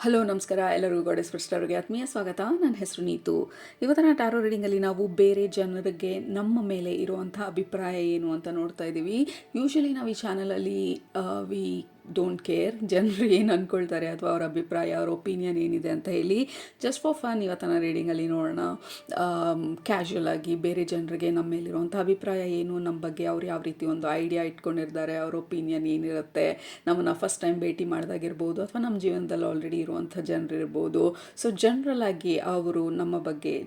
Hello ನಮಸ್ಕಾರ ಎಲ್ಲರಿಗೂ goddess ಫಸ್ಟರ್ಗೆ ಆತ್ಮೀಯ ಸ್ವಾಗತ. ನನ್ನ ಹೆಸರು ನೀತು. ಇವತ್ತಿನ ಟ್ಯಾರೋ ರೀಡಿಂಗಲ್ಲಿ ನಾವು ಬೇರೆ ಜನರಿಗೆ ನಮ್ಮ ಮೇಲೆ ಇರುವಂಥ ಅಭಿಪ್ರಾಯ ಏನು ಅಂತ ನೋಡ್ತಾ ಇದ್ದೀವಿ. ಯೂಶ್ವಲಿ ನಾವು ಈ ಚಾನಲಲ್ಲಿ ವಿ ಡೋಂಟ್ ಕೇರ್ ಜನರು ಏನು ಅಂದ್ಕೊಳ್ತಾರೆ ಅಥವಾ ಅವ್ರ ಅಭಿಪ್ರಾಯ ಅವ್ರ ಒಪಿನಿಯನ್ ಏನಿದೆ ಅಂತ ಹೇಳಿ ಜಸ್ಟ್ ಫಾರ್ ಫನ್ ಇವತ್ತಿನ ರೀಡಿಂಗಲ್ಲಿ ನೋಡೋಣ. ಕ್ಯಾಶುವಲ್ ಆಗಿ ಬೇರೆ ಜನರಿಗೆ ನಮ್ಮ ಮೇಲಿರುವಂಥ ಅಭಿಪ್ರಾಯ ಏನು, ನಮ್ಮ ಬಗ್ಗೆ ಅವ್ರು ಯಾವ ರೀತಿ ಒಂದು ಐಡಿಯಾ ಇಟ್ಕೊಂಡಿರ್ತಾರೆ, ಅವ್ರ ಒಪಿನಿಯನ್ ಏನಿರುತ್ತೆ, ನಮ್ಮನ್ನು ಫಸ್ಟ್ ಟೈಮ್ ಭೇಟಿ ಮಾಡಿದಾಗಿರ್ಬೋದು ಅಥವಾ ನಮ್ಮ ಜೀವನದಲ್ಲಿ ಆಲ್ರೆಡಿ ಇರುವಂಥ ಜನರಿರ್ಬೋದು. ಸೊ ಜನರಲ್ ಆಗಿ ಅವರು ನಮ್ಮ ಬಗ್ಗೆ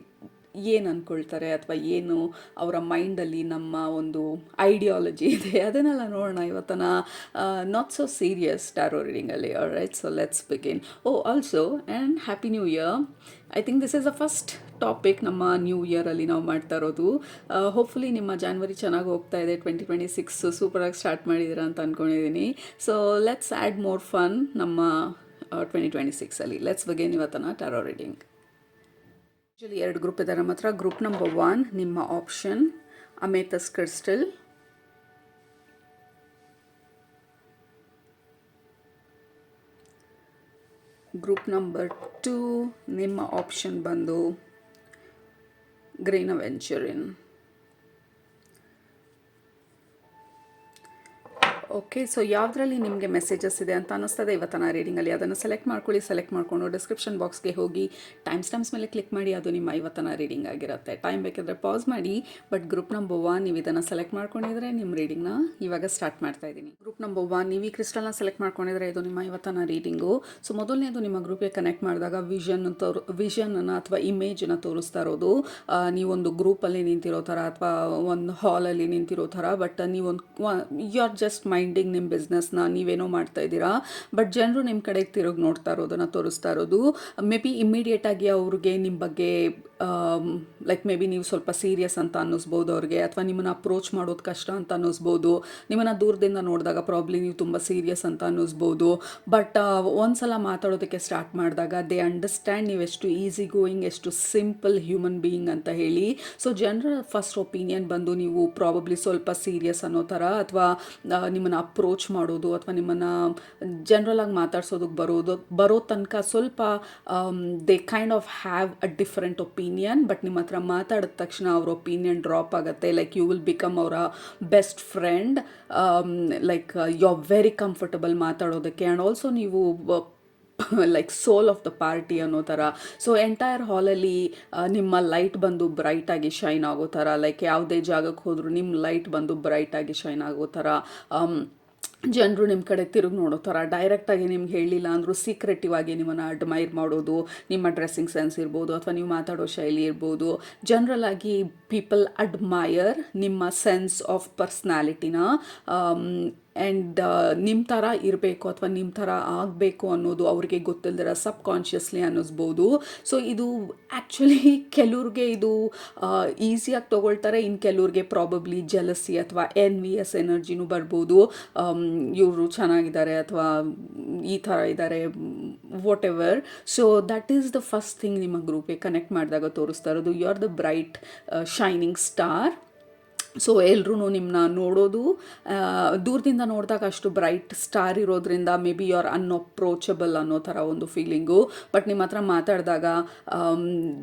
ಏನು ಅಂದ್ಕೊಳ್ತಾರೆ ಅಥವಾ ಏನು ಅವರ ಮೈಂಡಲ್ಲಿ ನಮ್ಮ ಒಂದು ಐಡಿಯಾಲಜಿ ಇದೆ ಅದನ್ನೆಲ್ಲ ನೋಡೋಣ ಇವತ್ತನ ನಾಟ್ ಸೊ ಸೀರಿಯಸ್ ಟ್ಯಾರೋ ರೀಡಿಂಗಲ್ಲಿ. Right, so let's begin. Also and happy new year. I think this is the first topic ನಮ್ಮ ನ್ಯೂ ಇಯರಲ್ಲಿ ನಾವು ಮಾಡ್ತಾ ಇರೋದು. ಹೋಪ್ಫುಲಿ ನಿಮ್ಮ ಜಾನ್ವರಿ ಚೆನ್ನಾಗಿ ಹೋಗ್ತಾ ಇದೆ. 2026 ಸೂಪರಾಗಿ ಸ್ಟಾರ್ಟ್ ಮಾಡಿದ್ದೀರಾ ಅಂತ ಅಂದ್ಕೊಂಡಿದ್ದೀನಿ. So let's add more fun ನಮ್ಮ 2026ಅಲ್ಲಿ. ಲೆಟ್ಸ್ ಬಿಗಿನ್ ಇವತ್ತನ ಟ್ಯಾರೋ ರೀಡಿಂಗ್. ಯೂಶಲಿ 2 ಗ್ರೂಪ್ ಇದ್ದಾರೆ ನಮ್ಮ ಹತ್ರ. ಗ್ರೂಪ್ ನಂಬರ್ 1 ನಿಮ್ಮ option amethyst crystal. Group number 2 ನಿಮ್ಮ ಆಪ್ಷನ್ ಬಂದು ಗ್ರೀನ್ ಅವೆಂಚರಿನ್. ಓಕೆ, ಸೊ ಯಾವುದರಲ್ಲಿ ನಿಮಗೆ ಮೆಸೇಜಸ್ ಇದೆ ಅಂತ ಅನ್ನಿಸ್ತದೆ ಇವತ್ತಿನ ರೀಡಿಂಗಲ್ಲಿ ಅದನ್ನು ಸೆಲೆಕ್ಟ್ ಮಾಡ್ಕೊಳ್ಳಿ. ಸೆಲೆಕ್ಟ್ ಮಾಡಿಕೊಂಡು ಡಿಸ್ಕ್ರಿಪ್ಷನ್ ಬಾಕ್ಸ್ಗೆ ಹೋಗಿ ಟೈಮ್ಸ್ ಮೇಲೆ ಕ್ಲಿಕ್ ಮಾಡಿ. ಅದು ನಿಮ್ಮ ಇವತ್ತಿನ ರೀಡಿಂಗ್ ಆಗಿರುತ್ತೆ. ಟೈಮ್ ಬೇಕಿದ್ರೆ ಪಾಸ್ ಮಾಡಿ. ಬಟ್ ಗ್ರೂಪ್ ನಂಬರ್ 1 ನೀವು ಇದನ್ನು ಸೆಲೆಕ್ಟ್ ಮಾಡ್ಕೊಂಡಿದ್ರೆ ನಿಮ್ಮ ರೀಡಿಂಗ್ನ ಇವಾಗ ಸ್ಟಾರ್ಟ್ ಮಾಡ್ತಾ ಇದ್ದೀನಿ. ಗ್ರೂಪ್ ನಂಬರ್ 1 ನೀವು ಈ ಕ್ರಿಸ್ಟಲ್ನ ಸೆಲೆಕ್ಟ್ ಮಾಡ್ಕೊಂಡಿದ್ರೆ ಇದು ನಿಮ್ಮ ಇವತ್ತಿನ ರೀಡಿಂಗು. ಸೊ ಮೊದಲನೇದು ನಿಮ್ಮ ಗ್ರೂಪ್ಗೆ ಕನೆಕ್ಟ್ ಮಾಡಿದಾಗ ವಿಷನನ್ನು ಅಥವಾ ಇಮೇಜನ್ನು ತೋರಿಸ್ತಾ ಇರೋದು. ನೀವೊಂದು ಗ್ರೂಪಲ್ಲಿ ನಿಂತಿರೋ ಥರ ಅಥವಾ ಒಂದು ಹಾಲಲ್ಲಿ ನಿಂತಿರೋ ಥರ. ಬಟ್ ನೀವೊಂದು ಯು ಆರ್ ಜಸ್ಟ್ ಮೈಂಡಿಂಗ್ ನಿಮ್ಮ ಬಿಸ್ನೆಸ್ನ, ನೀವೇನೋ ಮಾಡ್ತಾ ಇದ್ದೀರಾ. ಬಟ್ ಜನರು ನಿಮ್ಮ ಕಡೆಗೆ ತಿರುಗಿ ನೋಡ್ತಾ ಇರೋದನ್ನು ತೋರಿಸ್ತಾ ಇರೋದು. ಮೇ ಬಿ ಇಮ್ಮಿಡಿಯೇಟಾಗಿ ಅವ್ರಿಗೆ ನಿಮ್ಮ ಬಗ್ಗೆ ಲೈಕ್ ಮೇ ಬಿ ನೀವು ಸ್ವಲ್ಪ ಸೀರಿಯಸ್ ಅಂತ ಅನ್ನಿಸ್ಬೋದು ಅವ್ರಿಗೆ, ಅಥವಾ ನಿಮ್ಮನ್ನು ಅಪ್ರೋಚ್ ಮಾಡೋದು ಕಷ್ಟ ಅಂತ ಅನ್ನಿಸ್ಬೋದು. ನಿಮ್ಮನ್ನು ದೂರದಿಂದ ನೋಡಿದಾಗ ಪ್ರಾಬ್ಲಿ ನೀವು ತುಂಬ ಸೀರಿಯಸ್ ಅಂತ ಅನ್ನಿಸ್ಬೋದು. ಬಟ್ ಒಂದ್ಸಲ ಮಾತಾಡೋದಕ್ಕೆ ಸ್ಟಾರ್ಟ್ ಮಾಡಿದಾಗ ದೇ ಅಂಡರ್ಸ್ಟ್ಯಾಂಡ್ ನೀವು ಎಷ್ಟು ಈಸಿ ಗೋಯಿಂಗ್, ಎಷ್ಟು ಸಿಂಪಲ್ ಹ್ಯೂಮನ್ ಬೀಯಿಂಗ್ ಅಂತ ಹೇಳಿ. ಸೊ ಜನರ ಫಸ್ಟ್ ಒಪಿನಿಯನ್ ಬಂದು ನೀವು ಪ್ರಾಬಬ್ಲಿ ಸ್ವಲ್ಪ ಸೀರಿಯಸ್ ಅನ್ನೋ ಥರ, ಅಥವಾ ನಿಮ್ಮನ್ನು ಅಪ್ರೋಚ್ ಮಾಡೋದು ಅಥವಾ ನಿಮ್ಮನ್ನು ಜನರಲ್ ಆಗಿ ಮಾತಾಡ್ಸೋದಕ್ಕೆ ಬರೋ ತನಕ ಸ್ವಲ್ಪ they kind of have a different opinion. But ನಿಮ್ಮ ಹತ್ರ ಮಾತಾಡಿದ ತಕ್ಷಣ ಅವ್ರ ಒಪಿನಿಯನ್ ಡ್ರಾಪ್ ಆಗುತ್ತೆ. ಲೈಕ್ ಯು ವಿಲ್ ಬಿಕಮ್ ಅವರ best friend. Like you are very comfortable ಮಾತಾಡೋದಕ್ಕೆ. ಆ್ಯಂಡ್ ಆಲ್ಸೋ ನೀವು like soul of the party ಅನ್ನೋ ಥರ. ಸೊ ಎಂಟೈರ್ ಹಾಲಲ್ಲಿ ನಿಮ್ಮ ಲೈಟ್ ಬಂದು ಬ್ರೈಟಾಗಿ ಶೈನ್ ಆಗೋ ಥರ. ಲೈಕ್ ಯಾವುದೇ ಜಾಗಕ್ಕೆ ಹೋದರೂ ನಿಮ್ಮ ಲೈಟ್ ಬಂದು ಬ್ರೈಟಾಗಿ ಶೈನ್ ಆಗೋ ಥರ. ಜನರು ನಿಮ್ಮ ಕಡೆ ತಿರುಗಿ ನೋಡೋ ಥರ. ಡೈರೆಕ್ಟಾಗಿ ನಿಮ್ಗೆ ಹೇಳಿಲ್ಲ ಅಂದರೂ ಸೀಕ್ರೆಟಿವ್ ಆಗಿ ನಿಮ್ಮನ್ನು ಅಡ್ಮೈರ್ ಮಾಡೋದು. ನಿಮ್ಮ ಡ್ರೆಸ್ಸಿಂಗ್ ಸೆನ್ಸ್ ಇರ್ಬೋದು ಅಥವಾ ನೀವು ಮಾತಾಡೋ ಶೈಲಿ ಇರ್ಬೋದು. ಜನರಲ್ ಆಗಿ ಪೀಪಲ್ ಅಡ್ಮೈರ್ ನಿಮ್ಮ ಸೆನ್ಸ್ ಆಫ್ ಪರ್ಸ್ನಾಲಿಟಿನ. ಆ್ಯಂಡ್ ನಿಮ್ಮ ಥರ ಇರಬೇಕು ಅಥವಾ ನಿಮ್ಮ ಥರ ಆಗಬೇಕು ಅನ್ನೋದು ಅವ್ರಿಗೆ ಗೊತ್ತಿಲ್ಲದಿರ ಸಬ್ ಕಾನ್ಷಿಯಸ್ಲಿ ಅನ್ನಿಸ್ಬೋದು. ಸೊ ಇದು ಆ್ಯಕ್ಚುಲಿ ಕೆಲವ್ರಿಗೆ ಇದು ಈಸಿಯಾಗಿ ತೊಗೊಳ್ತಾರೆ. ಇನ್ನು ಕೆಲವ್ರಿಗೆ ಪ್ರಾಬಬ್ಲಿ ಜಲಸಿ ಅಥವಾ ಎನ್ವಿಯಸ್ ಎನರ್ಜಿನೂ ಬರ್ಬೋದು. ಇವರು ಚೆನ್ನಾಗಿದ್ದಾರೆ ಅಥವಾ ಈ ಥರ ಇದ್ದಾರೆ, whatever. So that is the first thing ನಿಮ್ಮ ಗ್ರೂಪ್ಗೆ ಕನೆಕ್ಟ್ ಮಾಡಿದಾಗ ತೋರಿಸ್ತಾ ಇರೋದು. You are the bright shining star. So ಎಲ್ಲರೂ ನಿಮ್ಮನ್ನ ನೋಡೋದು ದೂರದಿಂದ ನೋಡಿದಾಗ ಅಷ್ಟು ಬ್ರೈಟ್ ಸ್ಟಾರ್ ಇರೋದ್ರಿಂದ ಮೇ ಬಿ ಯು ಆರ್ ಅನ್ಅಪ್ರೋಚಬಲ್ ಅನ್ನೋ ಥರ ಒಂದು ಫೀಲಿಂಗು. ಬಟ್ ನಿಮ್ಮ ಹತ್ರ ಮಾತಾಡಿದಾಗ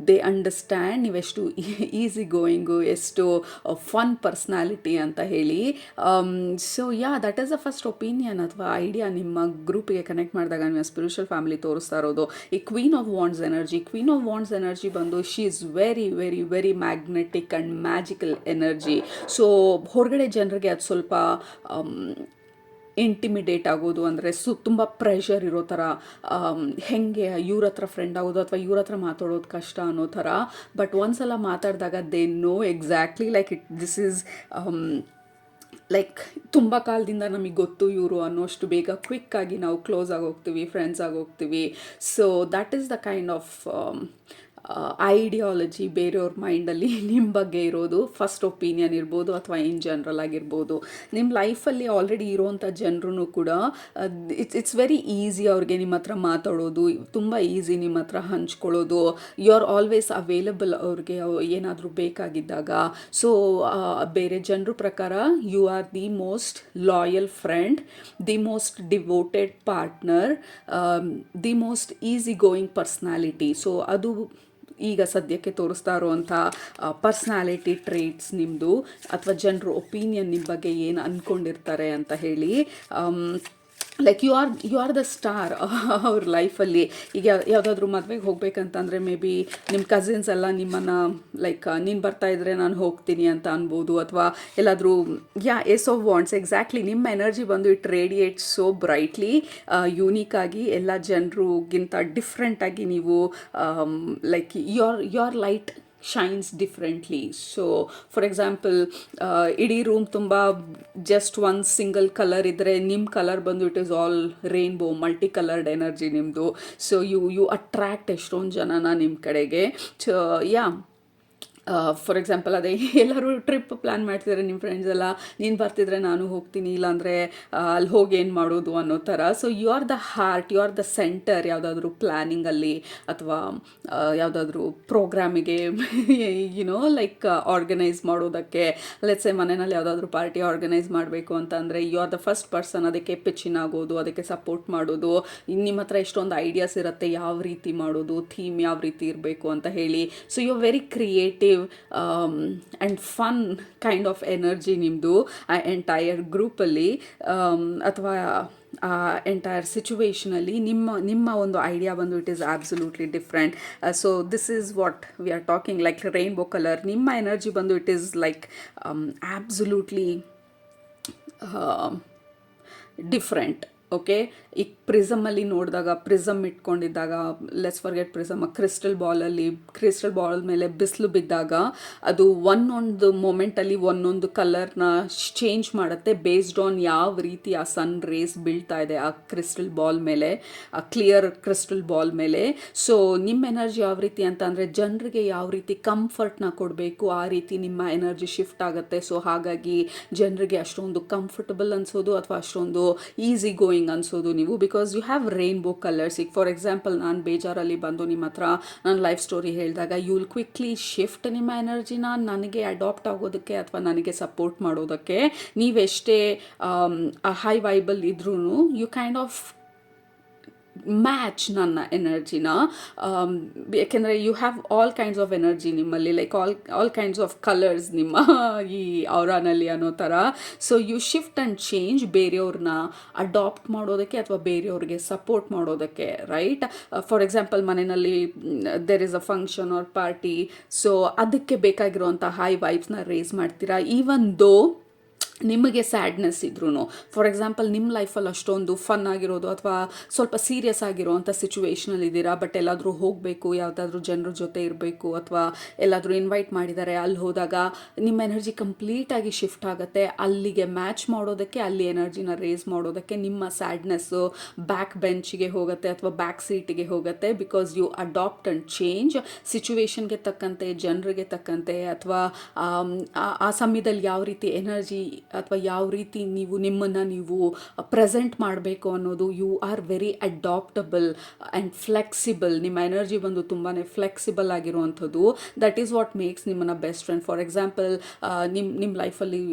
ದೇ ಅಂಡರ್ಸ್ಟ್ಯಾಂಡ್ ನೀವೆಷ್ಟು ಈಸಿ ಗೋಯಿಂಗು, ಎಷ್ಟು ಫನ್ ಪರ್ಸ್ನಾಲಿಟಿ ಅಂತ ಹೇಳಿ. So that is the first opinion ಅಥವಾ ಐಡಿಯಾ ನಿಮ್ಮ ಗ್ರೂಪಿಗೆ ಕನೆಕ್ಟ್ ಮಾಡಿದಾಗ ನಿಮ್ಮ ಸ್ಪಿರಿಚುವಲ್ ಫ್ಯಾಮಿಲಿ ತೋರಿಸ್ತಾ ಇರೋದು. ಈ queen of wands energy. Queen of wands energy ಬಂದು she is very very very magnetic and magical energy. So ಹೊರಗಡೆ ಜನರಿಗೆ ಅದು ಸ್ವಲ್ಪ ಇಂಟಿಮಿಡೇಟ್ ಆಗೋದು, ಅಂದರೆ ತುಂಬ ಪ್ರೆಷರ್ ಇರೋ ಥರ. ಹೆಂಗೆ ಇವ್ರ ಹತ್ರ ಫ್ರೆಂಡ್ ಆಗೋದು ಅಥವಾ ಇವ್ರ ಹತ್ರ ಮಾತಾಡೋದು ಕಷ್ಟ ಅನ್ನೋ ಥರ. ಬಟ್ ಒಂದ್ಸಲ ಮಾತಾಡಿದಾಗ they know exactly like this is like ತುಂಬ ಕಾಲದಿಂದ ನಮಗೆ ಗೊತ್ತು ಇವರು ಅನ್ನೋಷ್ಟು ಬೇಗ ಕ್ವಿಕ್ಕಾಗಿ ನಾವು ಕ್ಲೋಸ್ ಆಗೋಗ್ತೀವಿ, ಫ್ರೆಂಡ್ಸ್ ಆಗೋಗ್ತೀವಿ. So that is the kind of ideology ಬೇರೆಯವ್ರ ಮೈಂಡಲ್ಲಿ ನಿಮ್ಮ ಬಗ್ಗೆ ಇರೋದು ಫಸ್ಟ್ ಒಪಿನಿಯನ್ ಇರ್ಬೋದು ಅಥವಾ ಇನ್ ಜನರಲ್ ಆಗಿರ್ಬೋದು. ನಿಮ್ಮ ಲೈಫಲ್ಲಿ ಆಲ್ರೆಡಿ ಇರೋವಂಥ ಜನರು ಕೂಡ ಇಟ್ಸ್ ವೆರಿ ಈಸಿ ಅವ್ರಿಗೆ ನಿಮ್ಮ ಹತ್ರ ಮಾತಾಡೋದು, ತುಂಬ ಈಸಿ ನಿಮ್ಮ ಹತ್ರ ಹಂಚ್ಕೊಳ್ಳೋದು. ಯು ಆರ್ ಆಲ್ವೇಸ್ ಅವೈಲಬಲ್ ಅವ್ರಿಗೆ ಏನಾದರೂ ಬೇಕಾಗಿದ್ದಾಗ. ಸೊ ಬೇರೆ ಜನರ ಪ್ರಕಾರ you are the most loyal friend, the most devoted partner, the most easy going personality. So ಅದು ಈಗ ಸದ್ಯಕ್ಕೆ ತೋರಿಸ್ತಾ ಇರುವಂಥ ಪರ್ಸ್ನಾಲಿಟಿ ಟ್ರೇಟ್ಸ್ ನಿಮ್ಮದು, ಅಥವಾ ಜನರು ಒಪಿನಿಯನ್ ನಿಮ್ಮ ಬಗ್ಗೆ ಏನು ಅಂದ್ಕೊಂಡಿರ್ತಾರೆ ಅಂತ ಹೇಳಿ. Like you are the star ಅವ್ರ ಲೈಫಲ್ಲಿ. ಈಗ ಯಾವುದಾದ್ರೂ ಮದುವೆಗೆ ಹೋಗ್ಬೇಕಂತಂದರೆ ಮೇ ಬಿ ನಿಮ್ಮ ಕಸಿನ್ಸ್ ಎಲ್ಲ ನಿಮ್ಮನ್ನು ಲೈಕ್ ನೀನು ಬರ್ತಾ ಇದ್ರೆ ನಾನು ಹೋಗ್ತೀನಿ ಅಂತ ಅನ್ಬೋದು, ಅಥವಾ ಎಲ್ಲಾದರೂ ಎಸ್ ಆಫ್ ವಾಂಟ್ಸ್. ಎಕ್ಸಾಕ್ಟ್ಲಿ ನಿಮ್ಮ ಎನರ್ಜಿ ಬಂದು ಇಟ್ ರೇಡಿಯೇಟ್ಸ್ ಸೋ ಬ್ರೈಟ್ಲಿ, ಯೂನಿಕ್ ಆಗಿ ಎಲ್ಲ ಜನರಿಗಿಂತ ಡಿಫ್ರೆಂಟಾಗಿ ನೀವು like your light shines differently. So for example ಇಡೀ ರೂಮ್ ತುಂಬ ಜಸ್ಟ್ ಒನ್ ಸಿಂಗಲ್ ಕಲರ್ ಇದ್ದರೆ ನಿಮ್ಮ ಕಲರ್ ಬಂದು it is all rainbow, multi coloured energy ನಿಮ್ಮದು. ಸೊ ಯು ಅಟ್ರ್ಯಾಕ್ಟ್ ಎಷ್ಟೊಂದು ಜನನ ನಿಮ್ಮ ಕಡೆಗೆ. ಸೊ ಫಾರ್ ಎಕ್ಸಾಂಪಲ್ ಅದೇ ಎಲ್ಲರೂ ಟ್ರಿಪ್ ಪ್ಲ್ಯಾನ್ ಮಾಡ್ತಿದ್ದಾರೆ ನಿಮ್ಮ ಫ್ರೆಂಡ್ಸ್ ಎಲ್ಲ, ನೀನು ಬರ್ತಿದ್ರೆ ನಾನು ಹೋಗ್ತೀನಿ, ಇಲ್ಲಾಂದರೆ ಅಲ್ಲಿ ಹೋಗಿ ಏನು ಮಾಡೋದು ಅನ್ನೋ ಥರ. So you are the heart, you are the centre ಯಾವುದಾದ್ರೂ ಪ್ಲ್ಯಾನಿಂಗಲ್ಲಿ ಅಥವಾ ಯಾವುದಾದ್ರೂ ಪ್ರೋಗ್ರಾಮಿಗೆ ಲೈಕ್ ಆರ್ಗನೈಸ್ ಮಾಡೋದಕ್ಕೆ. ಲೆಟ್ಸ್ ಸೇ ಮನೆಯಲ್ಲಿ ಯಾವುದಾದ್ರೂ ಪಾರ್ಟಿ ಆರ್ಗನೈಸ್ ಮಾಡಬೇಕು ಅಂತಂದರೆ you are the first person ಅದಕ್ಕೆ ಪಿಚ್ಚಿನ್ ಆಗೋದು, ಅದಕ್ಕೆ ಸಪೋರ್ಟ್ ಮಾಡೋದು. ನಿಮ್ಮ ಹತ್ರ ಎಷ್ಟೊಂದು ಐಡಿಯಾಸ್ ಇರುತ್ತೆ ಯಾವ ರೀತಿ ಮಾಡೋದು, ಥೀಮ್ ಯಾವ ರೀತಿ ಇರಬೇಕು ಅಂತ ಹೇಳಿ. So you are very creative and fun kind of energy ನಿಮ್ಮದು ಆ ಎಂಟೈರ್ ಗ್ರೂಪಲ್ಲಿ, ಅಥವಾ ಎಂಟೈರ್ ಸಿಚುವೇಷನಲ್ಲಿ ನಿಮ್ಮ ಒಂದು ಐಡಿಯಾ ಬಂದು it is absolutely different. So this is what we are talking, like rainbow colour. ನಿಮ್ಮ ಎನರ್ಜಿ ಬಂದು it is like absolutely different. Okay, ಈಗ ಪ್ರಿಸಮಲ್ಲಿ ನೋಡಿದಾಗ, ಪ್ರಿಸಮ್ ಇಟ್ಕೊಂಡಿದ್ದಾಗ, let's forget prism, crystal ball ಮೇಲೆ ಬಿಸಿಲು ಬಿದ್ದಾಗ ಅದು ಒಂದೊಂದು ಮೊಮೆಂಟಲ್ಲಿ ಒಂದೊಂದು ಕಲರ್ನ ಚೇಂಜ್ ಮಾಡುತ್ತೆ ಬೇಸ್ಡ್ ಆನ್ ಯಾವ ರೀತಿ ಆ ಸನ್ ರೇಸ್ ಬೀಳ್ತಾ ಇದೆ ಆ ಕ್ರಿಸ್ಟಲ್ ಬಾಲ್ ಮೇಲೆ, ಆ ಕ್ಲಿಯರ್ ಕ್ರಿಸ್ಟಲ್ ಬಾಲ್ ಮೇಲೆ. ಸೊ ನಿಮ್ಮ ಎನರ್ಜಿ ಯಾವ ರೀತಿ ಅಂತ ಅಂದರೆ ಜನರಿಗೆ ಯಾವ ರೀತಿ ಕಂಫರ್ಟ್ನ ಕೊಡಬೇಕು ಆ ರೀತಿ ನಿಮ್ಮ ಎನರ್ಜಿ ಶಿಫ್ಟ್ ಆಗುತ್ತೆ. ಸೊ ಹಾಗಾಗಿ ಜನರಿಗೆ ಅಷ್ಟೊಂದು ಕಂಫರ್ಟಬಲ್ ಅನಿಸೋದು ಅಥವಾ ಅಷ್ಟೊಂದು ಈಸಿ ಗೋಯಿಂಗ್ ಅನ್ಸೋದು ನೀವು, because you have rainbow colours. ಈಗ ಫಾರ್ ಎಕ್ಸಾಂಪಲ್ ನಾನು ಬೇಜಾರಲ್ಲಿ ಬಂದು ನಿಮ್ಮ ಹತ್ರ ನನ್ನ ಲೈಫ್ ಸ್ಟೋರಿ ಹೇಳಿದಾಗ ಯು ವಿಲ್ ಕ್ವಿಕ್ಲಿ ಶಿಫ್ಟ್ ನಿಮ್ಮ ಎನರ್ಜಿನ ನನಗೆ ಅಡಾಪ್ಟ್ ಆಗೋದಕ್ಕೆ ಅಥವಾ ನನಗೆ ಸಪೋರ್ಟ್ ಮಾಡೋದಕ್ಕೆ. ನೀವೆಷ್ಟೇ ಹೈ ವೈಬಲ್ ಇದ್ರೂ ಯು ಕೈಂಡ್ ಆಫ್ ಮ್ಯಾಚ್ ನನ್ನ ಎನರ್ಜಿನ. ಯಾಕೆಂದರೆ you have all kinds of energy ನಿಮ್ಮಲ್ಲಿ, like all kinds of colours ನಿಮ್ಮ ಈ ಔರಾನಲ್ಲಿ ಅನ್ನೋ ಥರ. So you shift and change ಬೇರೆಯವ್ರನ್ನ ಅಡಾಪ್ಟ್ ಮಾಡೋದಕ್ಕೆ ಅಥವಾ ಬೇರೆಯವ್ರಿಗೆ ಸಪೋರ್ಟ್ ಮಾಡೋದಕ್ಕೆ, ರೈಟ್? ಫಾರ್ ಎಕ್ಸಾಂಪಲ್ ಮನೆಯಲ್ಲಿ there is a function or party, so ಅದಕ್ಕೆ ಬೇಕಾಗಿರುವಂಥ ಹೈ ವೈಬ್ಸ್ನ ರೇಸ್ ಮಾಡ್ತೀರಾ. ಈವನ್ ದೋ ನಿಮಗೆ ಸ್ಯಾಡ್ನೆಸ್ ಇದ್ರೂ, ಫಾರ್ ಎಕ್ಸಾಂಪಲ್ ನಿಮ್ಮ ಲೈಫಲ್ಲಿ ಅಷ್ಟೊಂದು ಫನ್ ಆಗಿರೋದು ಅಥವಾ ಸ್ವಲ್ಪ ಸೀರಿಯಸ್ ಆಗಿರೋವಂಥ ಸಿಚುವೇಷನಲ್ಲಿ ಇದ್ದೀರಾ, ಬಟ್ ಎಲ್ಲಾದರೂ ಹೋಗಬೇಕು, ಯಾವುದಾದ್ರೂ ಜನರ ಜೊತೆ ಇರಬೇಕು ಅಥವಾ ಎಲ್ಲಾದರೂ ಇನ್ವೈಟ್ ಮಾಡಿದ್ದಾರೆ, ಅಲ್ಲಿ ಹೋದಾಗ ನಿಮ್ಮ ಎನರ್ಜಿ ಕಂಪ್ಲೀಟಾಗಿ ಶಿಫ್ಟ್ ಆಗುತ್ತೆ ಅಲ್ಲಿಗೆ ಮ್ಯಾಚ್ ಮಾಡೋದಕ್ಕೆ, ಅಲ್ಲಿ ಎನರ್ಜಿನ ರೇಸ್ ಮಾಡೋದಕ್ಕೆ. ನಿಮ್ಮ ಸ್ಯಾಡ್ನೆಸ್ಸು ಬ್ಯಾಕ್ ಬೆಂಚಿಗೆ ಹೋಗುತ್ತೆ ಅಥವಾ ಬ್ಯಾಕ್ ಸೀಟಿಗೆ ಹೋಗುತ್ತೆ, because you adapt and change ಸಿಚುವೇಷನ್ಗೆ ತಕ್ಕಂತೆ, ಜನರಿಗೆ ತಕ್ಕಂತೆ, ಅಥವಾ ಆ ಸಮಯದಲ್ಲಿ ಯಾವ ರೀತಿ ಎನರ್ಜಿ ಅಥವಾ ಯಾವ ರೀತಿ ನಿಮ್ಮನ್ನು ನೀವು ಪ್ರೆಸೆಂಟ್ ಮಾಡಬೇಕು ಅನ್ನೋದು. You are very adaptable and flexible. ನಿಮ್ಮ ಎನರ್ಜಿ ಬಂದು ತುಂಬಾ ಫ್ಲೆಕ್ಸಿಬಲ್ ಆಗಿರುವಂಥದ್ದು. ದಟ್ ಈಸ್ ವಾಟ್ ಮೇಕ್ಸ್ ನಿಮ್ಮನ್ನು ಬೆಸ್ಟ್ ಫ್ರೆಂಡ್. ಫಾರ್ ಎಕ್ಸಾಂಪಲ್ ನಿಮ್ಮ ಲೈಫಲ್ಲಿ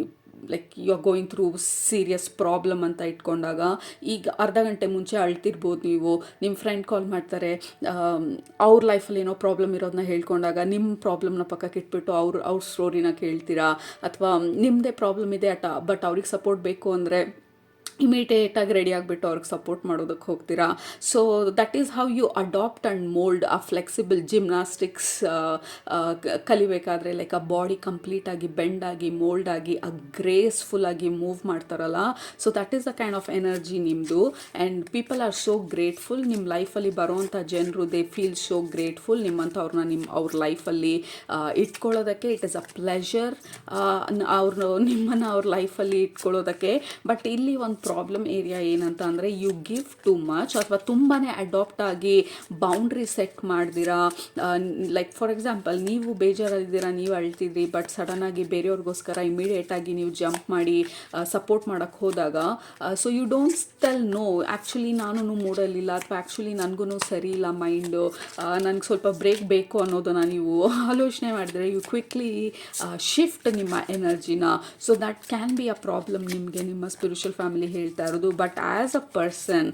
like you are going through serious problem ಅಂತ ಇಟ್ಕೊಂಡಾಗ, ಈಗ ಅರ್ಧ ಗಂಟೆ ಮುಂಚೆ ಅಳ್ತಿರ್ಬೋದು ನೀವು, ನಿಮ್ಮ ಫ್ರೆಂಡ್ ಕಾಲ್ ಮಾಡ್ತಾರೆ, ಅವ್ರ ಲೈಫಲ್ಲಿ ಏನೋ ಪ್ರಾಬ್ಲಮ್ ಇರೋದನ್ನ ಹೇಳ್ಕೊಂಡಾಗ ನಿಮ್ಮ ಪ್ರಾಬ್ಲಮ್ನ ಪಕ್ಕಕ್ಕೆ ಇಟ್ಬಿಟ್ಟು ಅವ್ರ ಸ್ಟೋರಿನ ಕೇಳ್ತೀರಾ. ಅಥವಾ ನಿಮ್ಮದೇ ಪ್ರಾಬ್ಲಮ್ ಇದೆ ಬಟ್ ಅವ್ರಿಗೆ ಸಪೋರ್ಟ್ ಬೇಕು ಅಂದರೆ ಇಮಿಡಿಯೇಟಾಗಿ ರೆಡಿ ಆಗಿಬಿಟ್ಟು ಅವ್ರಿಗೆ ಸಪೋರ್ಟ್ ಮಾಡೋದಕ್ಕೆ ಹೋಗ್ತೀರಾ. So that is how you adapt and mould. ಆ ಫ್ಲೆಕ್ಸಿಬಲ್ ಜಿಮ್ನಾಸ್ಟಿಕ್ಸ್ ಕಲಿಬೇಕಾದ್ರೆ ಲೈಕ್ ಆ ಬಾಡಿ ಕಂಪ್ಲೀಟಾಗಿ ಬೆಂಡಾಗಿ ಮೋಲ್ಡಾಗಿ ಆ ಗ್ರೇಸ್ಫುಲ್ಲಾಗಿ ಮೂವ್ ಮಾಡ್ತಾರಲ್ಲ, so that is the kind of energy ನಿಮ್ಮದು. And people are so grateful. ನಿಮ್ಮ ಲೈಫಲ್ಲಿ ಬರೋವಂಥ ಜನರು ದೇ ಫೀಲ್ ಸೋ ಗ್ರೇಟ್ಫುಲ್ ನಿಮ್ಮಂಥವ್ರನ್ನ ಅವ್ರ ಲೈಫಲ್ಲಿ ಇಟ್ಕೊಳ್ಳೋದಕ್ಕೆ. ಇಟ್ ಈಸ್ ಅ ಪ್ಲೆಷರ್ ನಿಮ್ಮನ್ನು ಅವ್ರ ಲೈಫಲ್ಲಿ ಇಟ್ಕೊಳ್ಳೋದಕ್ಕೆ. ಬಟ್ ಇಲ್ಲಿ ಒಂದು ಪ್ರಾಬ್ಲಮ್ ಏರಿಯಾ ಏನಂತ ಅಂದರೆ ಯು ಗಿವ್ ಟು ಮಚ್, ಅಥವಾ ತುಂಬಾ ಅಡಾಪ್ಟ್ ಆಗಿ ಬೌಂಡ್ರಿ ಸೆಟ್ ಮಾಡ್ದಿರಾ. ಲೈಕ್ ಫಾರ್ ಎಕ್ಸಾಂಪಲ್, ನೀವು ಬೇಜಾರಿದ್ದೀರಾ, ನೀವು ಅಳ್ತಿದ್ರಿ, ಬಟ್ ಸಡನ್ನಾಗಿ ಬೇರೆಯವ್ರಿಗೋಸ್ಕರ ಇಮಿಡಿಯೇಟಾಗಿ ನೀವು ಜಂಪ್ ಮಾಡಿ ಸಪೋರ್ಟ್ ಮಾಡೋಕ್ಕೆ ಹೋದಾಗ, so you don't tell no, actually ನಾನು ಮೂಡಲ್ಲಿಲ್ಲ, ಅಥವಾ ಆ್ಯಕ್ಚುಲಿ ನನಗೂ ಸರಿ ಇಲ್ಲ ಮೈಂಡು, ನನಗೆ ಸ್ವಲ್ಪ ಬ್ರೇಕ್ ಬೇಕು ಅನ್ನೋದನ್ನು ನೀವು ಆಲೋಚನೆ ಮಾಡಿದ್ರೆ ಯು ಕ್ವಿಕ್ಲಿ ಶಿಫ್ಟ್ ನಿಮ್ಮ ಎನರ್ಜಿನ. So that can be a problem ನಿಮಗೆ, ನಿಮ್ಮ ಸ್ಪಿರಿಚುವಲ್ ಫ್ಯಾಮಿಲಿ ಹೇಳ್ತಾ ಇರೋದು. ಬಟ್ ಆ್ಯಸ್ ಅ ಪರ್ಸನ್,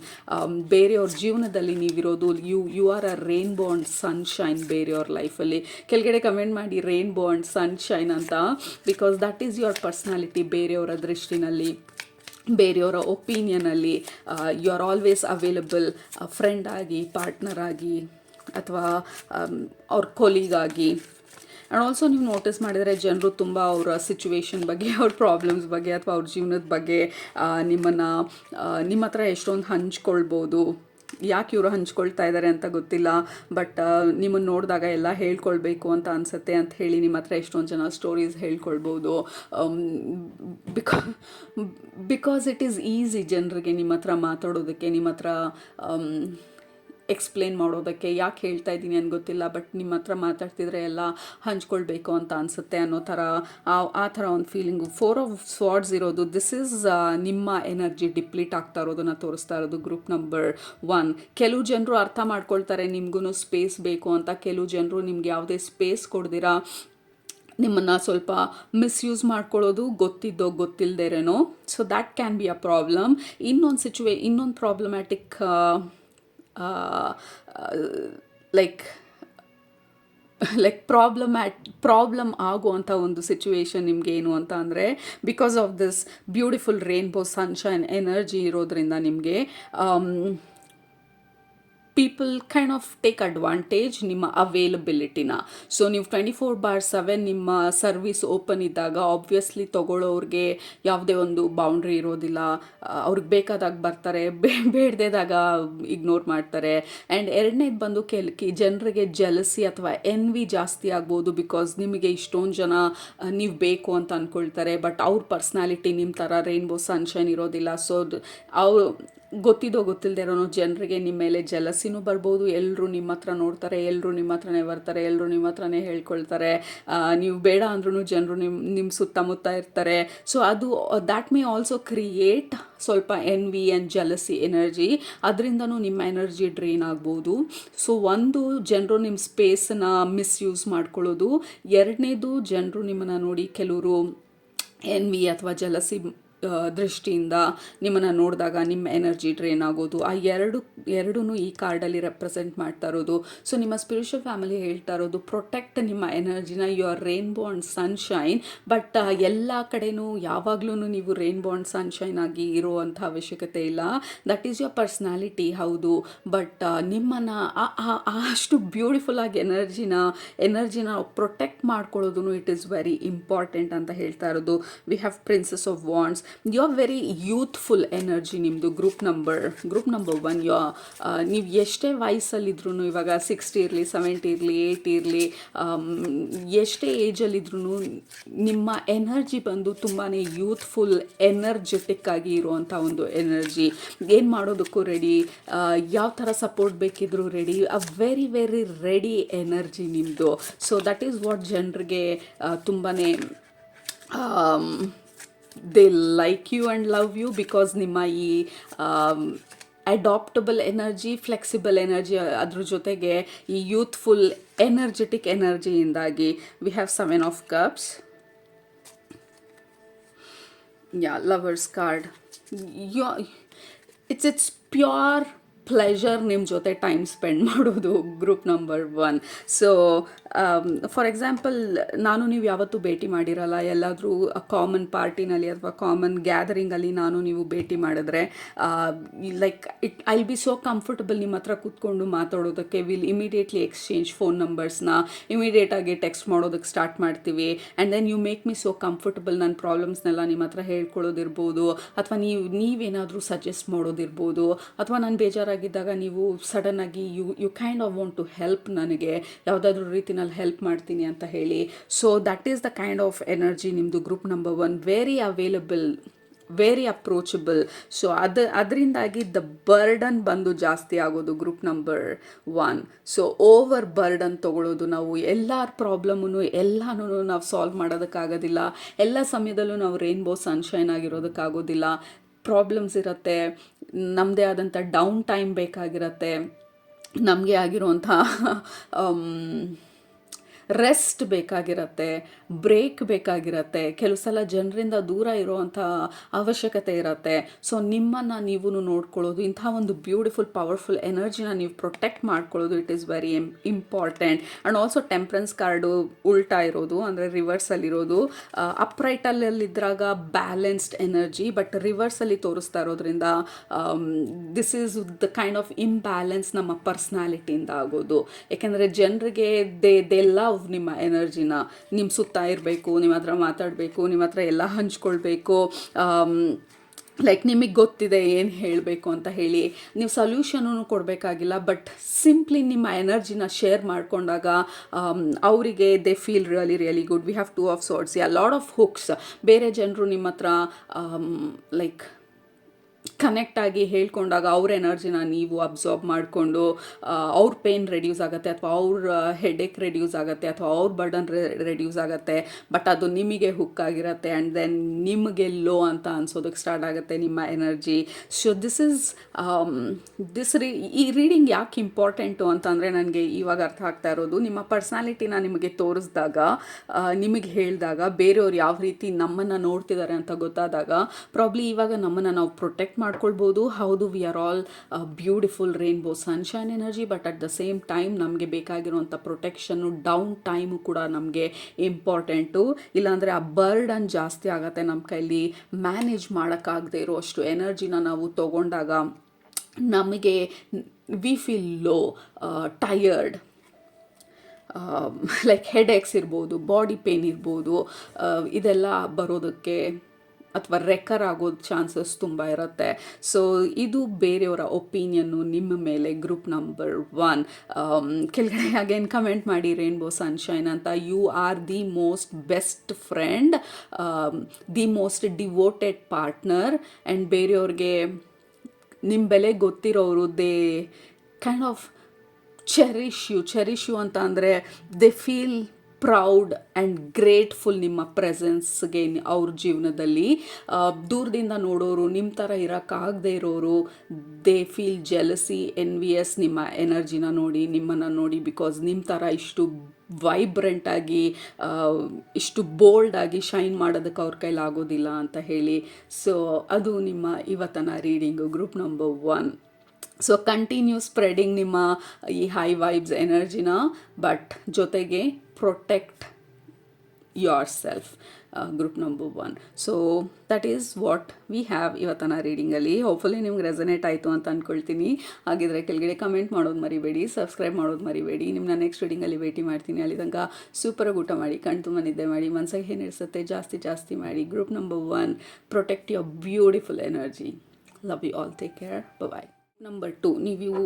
ಬೇರೆಯವ್ರ ಜೀವನದಲ್ಲಿ ನೀವಿರೋದು, you are a rainbow and sunshine ಬೇರೆಯವ್ರ ಲೈಫಲ್ಲಿ. ಕೆಳಗಡೆ ಕಮೆಂಟ್ ಮಾಡಿ ರೇನ್ಬೋ ಅಂಡ್ ಸನ್ಶೈನ್ ಅಂತ, because that is your personality. ಬೇರೆಯವರ ದೃಷ್ಟಿನಲ್ಲಿ, ಬೇರೆಯವರ ಒಪಿನಿಯನಲ್ಲಿ you are always available, friend ಆಗಿ, ಪಾರ್ಟ್ನರ್ ಆಗಿ, ಅಥವಾ ಅವ್ರ ಕೊಲೀಗಾಗಿ. ಆ್ಯಂಡ್ ಆಲ್ಸೋ ನೀವು ನೋಟಿಸ್ ಮಾಡಿದರೆ ಜನರು ತುಂಬ ಅವರ ಸಿಚುವೇಶನ್ ಬಗ್ಗೆ, ಅವ್ರ ಪ್ರಾಬ್ಲಮ್ಸ್ ಬಗ್ಗೆ, ಅಥವಾ ಅವ್ರ ಜೀವನದ ಬಗ್ಗೆ ನಿಮ್ಮ ಹತ್ರ ಎಷ್ಟೊಂದು ಹಂಚ್ಕೊಳ್ಬೋದು. ಯಾಕೆ ಇವರು ಹಂಚ್ಕೊಳ್ತಾ ಇದ್ದಾರೆ ಅಂತ ಗೊತ್ತಿಲ್ಲ, ಬಟ್ ನಿಮ್ಮನ್ನು ನೋಡಿದಾಗ ಎಲ್ಲ ಹೇಳ್ಕೊಳ್ಬೇಕು ಅಂತ ಅನಿಸುತ್ತೆ ಅಂತ ಹೇಳಿ ನಿಮ್ಮ ಹತ್ರ ಎಷ್ಟೊಂದು ಜನ ಸ್ಟೋರೀಸ್ ಹೇಳ್ಕೊಳ್ಬೋದು. ಬಿಕಾಸ್ ಇಟ್ ಈಸ್ ಈಸಿ ಜನರಿಗೆ ನಿಮ್ಮ ಹತ್ರ ಮಾತಾಡೋದಕ್ಕೆ, ನಿಮ್ಮ ಹತ್ರ ಎಕ್ಸ್ಪ್ಲೇನ್ ಮಾಡೋದಕ್ಕೆ. ಯಾಕೆ ಹೇಳ್ತಾ ಇದ್ದೀನಿ ಅಂತ ಗೊತ್ತಿಲ್ಲ, ಬಟ್ ನಿಮ್ಮ ಹತ್ರ ಮಾತಾಡ್ತಿದ್ರೆ ಎಲ್ಲ ಹಂಚ್ಕೊಳ್ಬೇಕು ಅಂತ ಅನಿಸುತ್ತೆ ಅನ್ನೋ ಥರ, ಆ ಥರ ಒಂದು ಫೀಲಿಂಗು. 4 ಆಫ್ ಸ್ವಾರ್ಡ್ಸ್ ಇರೋದು, ದಿಸ್ ಈಸ್ ನಿಮ್ಮ ಎನರ್ಜಿ ಡಿಪ್ಲೀಟ್ ಆಗ್ತಾ ಇರೋದನ್ನು ತೋರಿಸ್ತಾ ಇರೋದು ಗ್ರೂಪ್ ನಂಬರ್ 1. ಕೆಲವು ಜನರು ಅರ್ಥ ಮಾಡ್ಕೊಳ್ತಾರೆ ನಿಮಗೂ ಸ್ಪೇಸ್ ಬೇಕು ಅಂತ, ಕೆಲವು ಜನರು ನಿಮ್ಗೆ ಯಾವುದೇ ಸ್ಪೇಸ್ ಕೊಡ್ದಿರಾ ನಿಮ್ಮನ್ನು ಸ್ವಲ್ಪ ಮಿಸ್ಯೂಸ್ ಮಾಡ್ಕೊಳ್ಳೋದು, ಗೊತ್ತಿದ್ದೋ ಗೊತ್ತಿಲ್ಲದೇನೋ. So that can be a problem. ಇನ್ನೊಂದು ಪ್ರಾಬ್ಲಮ್ಯಾಟಿಕ್ ಲೈಕ್ ಪ್ರಾಬ್ಲಮ್ ಆಗುವಂಥ ಒಂದು ಸಿಚುವೇಶನ್ ನಿಮ್ಗೆ ಏನು ಅಂತ ಅಂದರೆ, because of this beautiful rainbow sunshine energy ಇರೋದ್ರಿಂದ ನಿಮಗೆ people kind of take advantage ನಿಮ್ಮ ಅವೈಲಬಿಲಿಟಿನ. ಸೊ ನೀವು 24/7 ನಿಮ್ಮ ಸರ್ವಿಸ್ ಓಪನ್ ಇದ್ದಾಗ ಆಬ್ವಿಯಸ್ಲಿ ತೊಗೊಳ್ಳೋರಿಗೆ ಯಾವುದೇ ಒಂದು ಬೌಂಡ್ರಿ ಇರೋದಿಲ್ಲ. ಅವ್ರಿಗೆ ಬೇಕಾದಾಗ ಬರ್ತಾರೆ, ಬೇಡದೇದಾಗ ಇಗ್ನೋರ್ ಮಾಡ್ತಾರೆ. ಆ್ಯಂಡ್ ಎರಡನೇದು ಬಂದು ಜನರಿಗೆ ಜಲಸಿ ಅಥವಾ ಎನ್ವಿ ಜಾಸ್ತಿ ಆಗ್ಬೋದು, ಬಿಕಾಸ್ ನಿಮಗೆ ಇಷ್ಟೊಂದು ಜನ ನೀವು ಬೇಕು ಅಂತ ಅಂದ್ಕೊಳ್ತಾರೆ, ಬಟ್ ಅವ್ರ ಪರ್ಸ್ನಾಲಿಟಿ ನಿಮ್ಮ ಥರ ರೇನ್ಬೋ ಸನ್ಶೈನ್ ಇರೋದಿಲ್ಲ. ಸೊ ಅವ್ರು ಗೊತ್ತಿದ್ದೋ ಗೊತ್ತಿಲ್ಲದೆ ಇರೋನು ಜನರಿಗೆ ನಿಮ್ಮ ಮೇಲೆ ಜಲಸಿನೂ ಬರ್ಬೋದು. ಎಲ್ಲರೂ ನಿಮ್ಮ ಹತ್ರ ನೋಡ್ತಾರೆ, ಎಲ್ಲರೂ ನಿಮ್ಮ ಹತ್ರನೇ ಬರ್ತಾರೆ, ಎಲ್ಲರೂ ನಿಮ್ಮ ಹತ್ರನೇ ಹೇಳ್ಕೊಳ್ತಾರೆ. ನೀವು ಬೇಡ ಅಂದ್ರೂ ಜನರು ನಿಮ್ಮ ಸುತ್ತಮುತ್ತ ಇರ್ತಾರೆ. So that May also create ಸ್ವಲ್ಪ ಎನ್ವಿ ಆ್ಯಂಡ್ ಜಲಸಿ ಎನರ್ಜಿ. ಅದರಿಂದನೂ ನಿಮ್ಮ ಎನರ್ಜಿ ಡ್ರೈನ್ ಆಗ್ಬೋದು. ಸೊ ಒಂದು, ಜನರು ನಿಮ್ಮ ಸ್ಪೇಸನ್ನ ಮಿಸ್ಯೂಸ್ ಮಾಡ್ಕೊಳ್ಳೋದು. ಎರಡನೇದು, ಜನರು ನಿಮ್ಮನ್ನು ನೋಡಿ ಕೆಲವರು ಎನ್ವಿ ಅಥವಾ ಜಲಸಿ ದೃಷ್ಟಿಯಿಂದ ನಿಮ್ಮನ್ನು ನೋಡಿದಾಗ ನಿಮ್ಮ ಎನರ್ಜಿ ಡ್ರೈನ್ ಆಗೋದು. ಆ ಎರಡೂ ಈ ಕಾರ್ಡಲ್ಲಿ ರೆಪ್ರೆಸೆಂಟ್ ಮಾಡ್ತಾ ಇರೋದು. ಸೊ ನಿಮ್ಮ ಸ್ಪಿರಿಚುವಲ್ ಫ್ಯಾಮಿಲಿ ಹೇಳ್ತಾ ಇರೋದು, ಪ್ರೊಟೆಕ್ಟ್ ನಿಮ್ಮ ಎನರ್ಜಿನ, you are rainbow and sunshine. But ಎಲ್ಲ ಕಡೆನೂ ಯಾವಾಗಲೂ ನೀವು ರೇನ್ಬೋ ಆ್ಯಂಡ್ ಸನ್ಶೈನ್ ಆಗಿ ಇರುವಂಥ ಅವಶ್ಯಕತೆ ಇಲ್ಲ. ದಟ್ ಈಸ್ ಯುವರ್ ಪರ್ಸ್ನಾಲಿಟಿ, ಹೌದು. ಬಟ್ ನಿಮ್ಮನ್ನು ಅಷ್ಟು ಬ್ಯೂಟಿಫುಲ್ ಆಗಿ ಎನರ್ಜಿನ ಪ್ರೊಟೆಕ್ಟ್ ಮಾಡ್ಕೊಳ್ಳೋದು ಇಟ್ ಈಸ್ ವೆರಿ ಇಂಪಾರ್ಟೆಂಟ್ ಅಂತ ಹೇಳ್ತಾ ಇರೋದು. We have princess of wands. You are very youthful energy ನಿಮ್ಮದು ಗ್ರೂಪ್ ನಂಬರ್ 1. ನೀವು ಎಷ್ಟೇ ವಯಸ್ಸಲ್ಲಿದ್ರೂ, ಇವಾಗ 60 ಇರಲಿ, 70 ಇರಲಿ, 80 ಇರಲಿ, ಎಷ್ಟೇ ಏಜಲ್ಲಿದ್ರೂ ನಿಮ್ಮ ಎನರ್ಜಿ ಬಂದು ತುಂಬಾ ಯೂತ್ಫುಲ್, ಎನರ್ಜೆಟಿಕ್ ಆಗಿ ಇರುವಂಥ ಒಂದು ಎನರ್ಜಿ. ಏನು ಮಾಡೋದಕ್ಕೂ ರೆಡಿ, ಯಾವ ಥರ ಸಪೋರ್ಟ್ ಬೇಕಿದ್ರೂ ready, a very very ready energy ನಿಮ್ಮದು. ಸೊ ದಟ್ ಈಸ್ ವಾಟ್ ಜನರಿಗೆ ತುಂಬಾ they like you and love you, because ನಿಮ್ಮ ಈ ಅಡಾಪ್ಟಬಲ್ ಎನರ್ಜಿ, ಫ್ಲೆಕ್ಸಿಬಲ್ ಎನರ್ಜಿ, ಅದ್ರ ಜೊತೆಗೆ ಈ ಯೂತ್ಫುಲ್ ಎನರ್ಜೆಟಿಕ್ ಎನರ್ಜಿಯಿಂದಾಗಿ. We have 7 of cups. Lovers card. It's pure pleasure ನಿಮ್ಮ ಜೊತೆ ಟೈಮ್ ಸ್ಪೆಂಡ್ ಮಾಡೋದು group number 1. So for example, ನೀವು ಯಾವತ್ತೂ ಭೇಟಿ ಮಾಡಿರಲ್ಲ, ಎಲ್ಲಾದರೂ ಕಾಮನ್ ಪಾರ್ಟಿನಲ್ಲಿ ಅಥವಾ ಕಾಮನ್ ಗ್ಯಾದರಿಂಗಲ್ಲಿ ನೀವು ಭೇಟಿ ಮಾಡಿದ್ರೆ, like I be so comfortable ನಿಮ್ಮ ಹತ್ರ ಕೂತ್ಕೊಂಡು ಮಾತಾಡೋದಕ್ಕೆ. ವಿಲ್ ಇಮಿಡಿಯೇಟ್ಲಿ ಎಕ್ಸ್ಚೇಂಜ್ ಫೋನ್ ನಂಬರ್ಸ್ನ, ಇಮಿಡಿಯೇಟಾಗಿ ಟೆಕ್ಸ್ಟ್ ಮಾಡೋದಕ್ಕೆ ಸ್ಟಾರ್ಟ್ ಮಾಡ್ತೀವಿ. And then you make me so comfortable. ನನ್ನ ಪ್ರಾಬ್ಲಮ್ಸ್ನೆಲ್ಲ ನಿಮ್ಮ ಹತ್ರ ಹೇಳ್ಕೊಳ್ಳೋದಿರ್ಬೋದು, ಅಥವಾ ನೀವೇನಾದರೂ ಸಜೆಸ್ಟ್ ಮಾಡೋದಿರ್ಬೋದು, ಅಥವಾ ನಾನು ಬೇಜಾರಾಗಿದ್ದಾಗ ನೀವು ಸಡನ್ನಾಗಿ you kind of want to help, ನನಗೆ ಯಾವುದಾದ್ರೂ ರೀತಿನಲ್ಲಿ ಹೆಲ್ಪ್ ಮಾಡ್ತೀನಿ ಅಂತ ಹೇಳಿ. So that is the kind of energy ನಿಮ್ಮದು group number 1. Very available, very approachable. So ಅದರಿಂದಾಗಿ ದ ಬರ್ಡನ್ ಬಂದು ಜಾಸ್ತಿ ಆಗೋದು group number 1. So over burden ತೊಗೊಳ್ಳೋದು, ನಾವು ಎಲ್ಲರ ಪ್ರಾಬ್ಲಮನ್ನು ಎಲ್ಲನೂ ನಾವು ಸಾಲ್ವ್ ಮಾಡೋದಕ್ಕಾಗೋದಿಲ್ಲ, ಎಲ್ಲ ಸಮಯದಲ್ಲೂ ನಾವು ರೈನ್ಬೋ ಸನ್ಶೈನ್ ಆಗಿರೋದಕ್ಕಾಗೋದಿಲ್ಲ. ಪ್ರಾಬ್ಲಮ್ಸ್ ಇರುತ್ತೆ, ನಮ್ಮದೇ ಆದಂಥ ಡೌನ್ ಟೈಮ್ ಬೇಕಾಗಿರುತ್ತೆ, ನಮಗೆ ಆಗಿರುವಂಥ ರೆಸ್ಟ್ ಬೇಕಾಗಿರತ್ತೆ, ಬ್ರೇಕ್ ಬೇಕಾಗಿರತ್ತೆ, ಕೆಲವು ಸಲ ಜನರಿಂದ ದೂರ ಇರುವಂಥ ಅವಶ್ಯಕತೆ ಇರುತ್ತೆ. ಸೊ ನಿಮ್ಮನ್ನು ನೀವು ನೋಡ್ಕೊಳ್ಳೋದು, ಇಂಥ ಒಂದು ಬ್ಯೂಟಿಫುಲ್ ಪವರ್ಫುಲ್ ಎನರ್ಜಿನ ನೀವು ಪ್ರೊಟೆಕ್ಟ್ ಮಾಡ್ಕೊಳ್ಳೋದು, it is very important. And also temperance card ಉಲ್ಟಾ ಇರೋದು, ಅಂದರೆ ರಿವರ್ಸಲ್ಲಿರೋದು. ಅಪ್ರೈಟಲ್ಲಿದ್ದಾಗ ಬ್ಯಾಲೆನ್ಸ್ಡ್ ಎನರ್ಜಿ, ಬಟ್ ರಿವರ್ಸಲ್ಲಿ ತೋರಿಸ್ತಾ ಇರೋದ್ರಿಂದ this is the kind of imbalance ನಮ್ಮ ಪರ್ಸ್ನಾಲಿಟಿಯಿಂದ ಆಗೋದು. ಯಾಕೆಂದರೆ ಜನರಿಗೆ ದೇ ಲವ್ ನಿಮ್ಮ ಎನರ್ಜಿನ, ನಿಮ್ಮ ಸುತ್ತ ಇರಬೇಕು, ನಿಮ್ಮ ಹತ್ರ ಮಾತಾಡಬೇಕು, ನಿಮ್ಮ ಹತ್ರ ಎಲ್ಲ ಹಂಚ್ಕೊಳ್ಬೇಕು, ಲೈಕ್ ನಿಮಗೆ ಗೊತ್ತಿದೆ ಏನು ಹೇಳಬೇಕು ಅಂತ ಹೇಳಿ. ನೀವು ಸೊಲ್ಯೂಷನೂ ಕೊಡಬೇಕಾಗಿಲ್ಲ, ಬಟ್ ಸಿಂಪ್ಲಿ ನಿಮ್ಮ ಎನರ್ಜಿನ ಶೇರ್ ಮಾಡಿಕೊಂಡಾಗ ಅವರಿಗೆ they feel really good. We have 2 of swords, lot of hooks. ಬೇರೆ ಜನರು ನಿಮ್ಮ ಹತ್ರ ಲೈಕ್ ಕನೆಕ್ಟ್ ಆಗಿ ಹೇಳ್ಕೊಂಡಾಗ ಅವ್ರ ಎನರ್ಜಿನ ನೀವು ಅಬ್ಸಾರ್ಬ್ ಮಾಡಿಕೊಂಡು ಅವ್ರ ಪೇನ್ ರೆಡ್ಯೂಸ್ ಆಗುತ್ತೆ, ಅಥವಾ ಅವ್ರ ಹೆಡೇಕ್ ರೆಡ್ಯೂಸ್ ಆಗುತ್ತೆ, ಅಥವಾ ಅವ್ರ ಬರ್ಡನ್ ರೆಡ್ಯೂಸ್ ಆಗುತ್ತೆ. ಬಟ್ ಅದು ನಿಮಗೆ ಹುಕ್ ಆಗಿರುತ್ತೆ, ಆ್ಯಂಡ್ ದೆನ್ ನಿಮಗೆ ಲೋ ಅಂತ ಅನ್ಸೋದಕ್ಕೆ ಸ್ಟಾರ್ಟ್ ಆಗುತ್ತೆ ನಿಮ್ಮ ಎನರ್ಜಿ. ಸೊ ಈ ರೀಡಿಂಗ್ ಯಾಕೆ ಇಂಪಾರ್ಟೆಂಟು ಅಂತಂದರೆ, ನನಗೆ ಇವಾಗ ಅರ್ಥ ಆಗ್ತಾ ಇರೋದು, ನಿಮ್ಮ ಪರ್ಸ್ನಾಲಿಟಿನ ನಿಮಗೆ ತೋರಿಸಿದಾಗ, ನಿಮಗೆ ಹೇಳಿದಾಗ, ಬೇರೆಯವ್ರು ಯಾವ ರೀತಿ ನಮ್ಮನ್ನು ನೋಡ್ತಿದ್ದಾರೆ ಅಂತ ಗೊತ್ತಾದಾಗ, ಪ್ರಾಬ್ಲಿ ಇವಾಗ ನಮ್ಮನ್ನು ನಾವು ಪ್ರೊಟೆಕ್ಟ್ ಮಾಡ್ಕೊಳ್ಬೋದು. ಹೌದು, we are all beautiful rainbow sunshine energy, but at the same time ನಮಗೆ ಬೇಕಾಗಿರುವಂಥ ಪ್ರೊಟೆಕ್ಷನ್ನು, ಡೌನ್ ಟೈಮು ಕೂಡ ನಮಗೆ ಇಂಪಾರ್ಟೆಂಟು. ಇಲ್ಲಾಂದರೆ ಆ ಬರ್ಡನ್ ಜಾಸ್ತಿ ಆಗುತ್ತೆ, ನಮ್ಮ ಕೈಲಿ ಮ್ಯಾನೇಜ್ ಮಾಡೋಕ್ಕಾಗದೇ ಇರೋ ಅಷ್ಟು ಎನರ್ಜಿನ ನಾವು ತಗೊಂಡಾಗ ನಮಗೆ we feel low, tired, like headaches ಇರ್ಬೋದು, ಬಾಡಿ ಪೇನ್ ಇರ್ಬೋದು, ಇದೆಲ್ಲ ಬರೋದಕ್ಕೆ ಅಥವಾ ರೆಕರ್ ಆಗೋದು ಚಾನ್ಸಸ್ ತುಂಬ ಇರುತ್ತೆ. ಸೊ ಇದು ಬೇರೆಯವರ ಒಪಿನಿಯನ್ನು ನಿಮ್ಮ ಮೇಲೆ. ಗ್ರೂಪ್ ನಂಬರ್ 1 ಕೆಳಗಡೆ ಅಗೇನ್ ಕಮೆಂಟ್ ಮಾಡಿ ರೈನ್ಬೋ ಸನ್ಶೈನ್ ಅಂತ. You are the most best friend, the most devoted partner, and ಬೇರೆಯವ್ರಿಗೆ ನಿಮ್ಮ ಬೆಲೆ ಗೊತ್ತಿರೋರು, they kind of cherish you ಅಂತ ಅಂದರೆ they feel proud and grateful ನಿಮ್ಮ ಪ್ರೆಸೆನ್ಸ್ಗೆ ಅವ್ರ ಜೀವನದಲ್ಲಿ. ದೂರದಿಂದ ನೋಡೋರು, ನಿಮ್ಮ ಥರ ಇರೋಕ್ಕಾಗದೇ ಇರೋರು, ದೇ ಫೀಲ್ ಜೆಲಸಿ, ಎನ್ವಿಯಸ್ ನಿಮ್ಮ ಎನರ್ಜಿನ ನೋಡಿ, ನಿಮ್ಮನ್ನು ನೋಡಿ, ಬಿಕಾಸ್ ನಿಮ್ಮ ಥರ ಇಷ್ಟು ವೈಬ್ರೆಂಟಾಗಿ, ಇಷ್ಟು ಬೋಲ್ಡಾಗಿ ಶೈನ್ ಮಾಡೋದಕ್ಕೆ ಅವ್ರ ಕೈಲಾಗೋದಿಲ್ಲ ಅಂತ ಹೇಳಿ. ಸೊ ಅದು ನಿಮ್ಮ ಇವತ್ತಿನ reading, group number 1. So continue spreading ನಿಮ್ಮ ಈ ಹೈ ವೈಬ್ಸ್ ಎನರ್ಜಿನ, ಬಟ್ ಜೊತೆಗೆ protect your self, group number 1. So that is what we have ಇವತ್ತಿನ ರೀಡಿಂಗಲ್ಲಿ. ಹೋಪ್ಫುಲಿ ನಿಮ್ಗೆ ರೆಸನೇಟ್ ಆಯಿತು ಅಂತ ಅಂದ್ಕೊಳ್ತೀನಿ. ಹಾಗಿದ್ರೆ ಕೆಳಗಡೆ ಕಮೆಂಟ್ ಮಾಡೋದು ಮರಿಬೇಡಿ, ಸಬ್ಸ್ಕ್ರೈಬ್ ಮಾಡೋದು ಮರಿಬೇಡಿ. ನಿಮ್ಮನ್ನ ನೆಕ್ಸ್ಟ್ ರೀಡಿಂಗಲ್ಲಿ ಭೇಟಿ ಮಾಡ್ತೀನಿ. ಅಲ್ಲಿ ತನಕ ಸೂಪರಾಗಿ ಊಟ ಮಾಡಿ, ಕಣ್ ತುಂಬ ನಿದ್ದೆ ಮಾಡಿ, ಮನಸ್ಸಿಗೆ ಏನು ಇರಿಸುತ್ತೆ ಜಾಸ್ತಿ ಮಾಡಿ. Group number 1, protect your beautiful energy. Love you all, take care, bye. Number 2, ನೀವು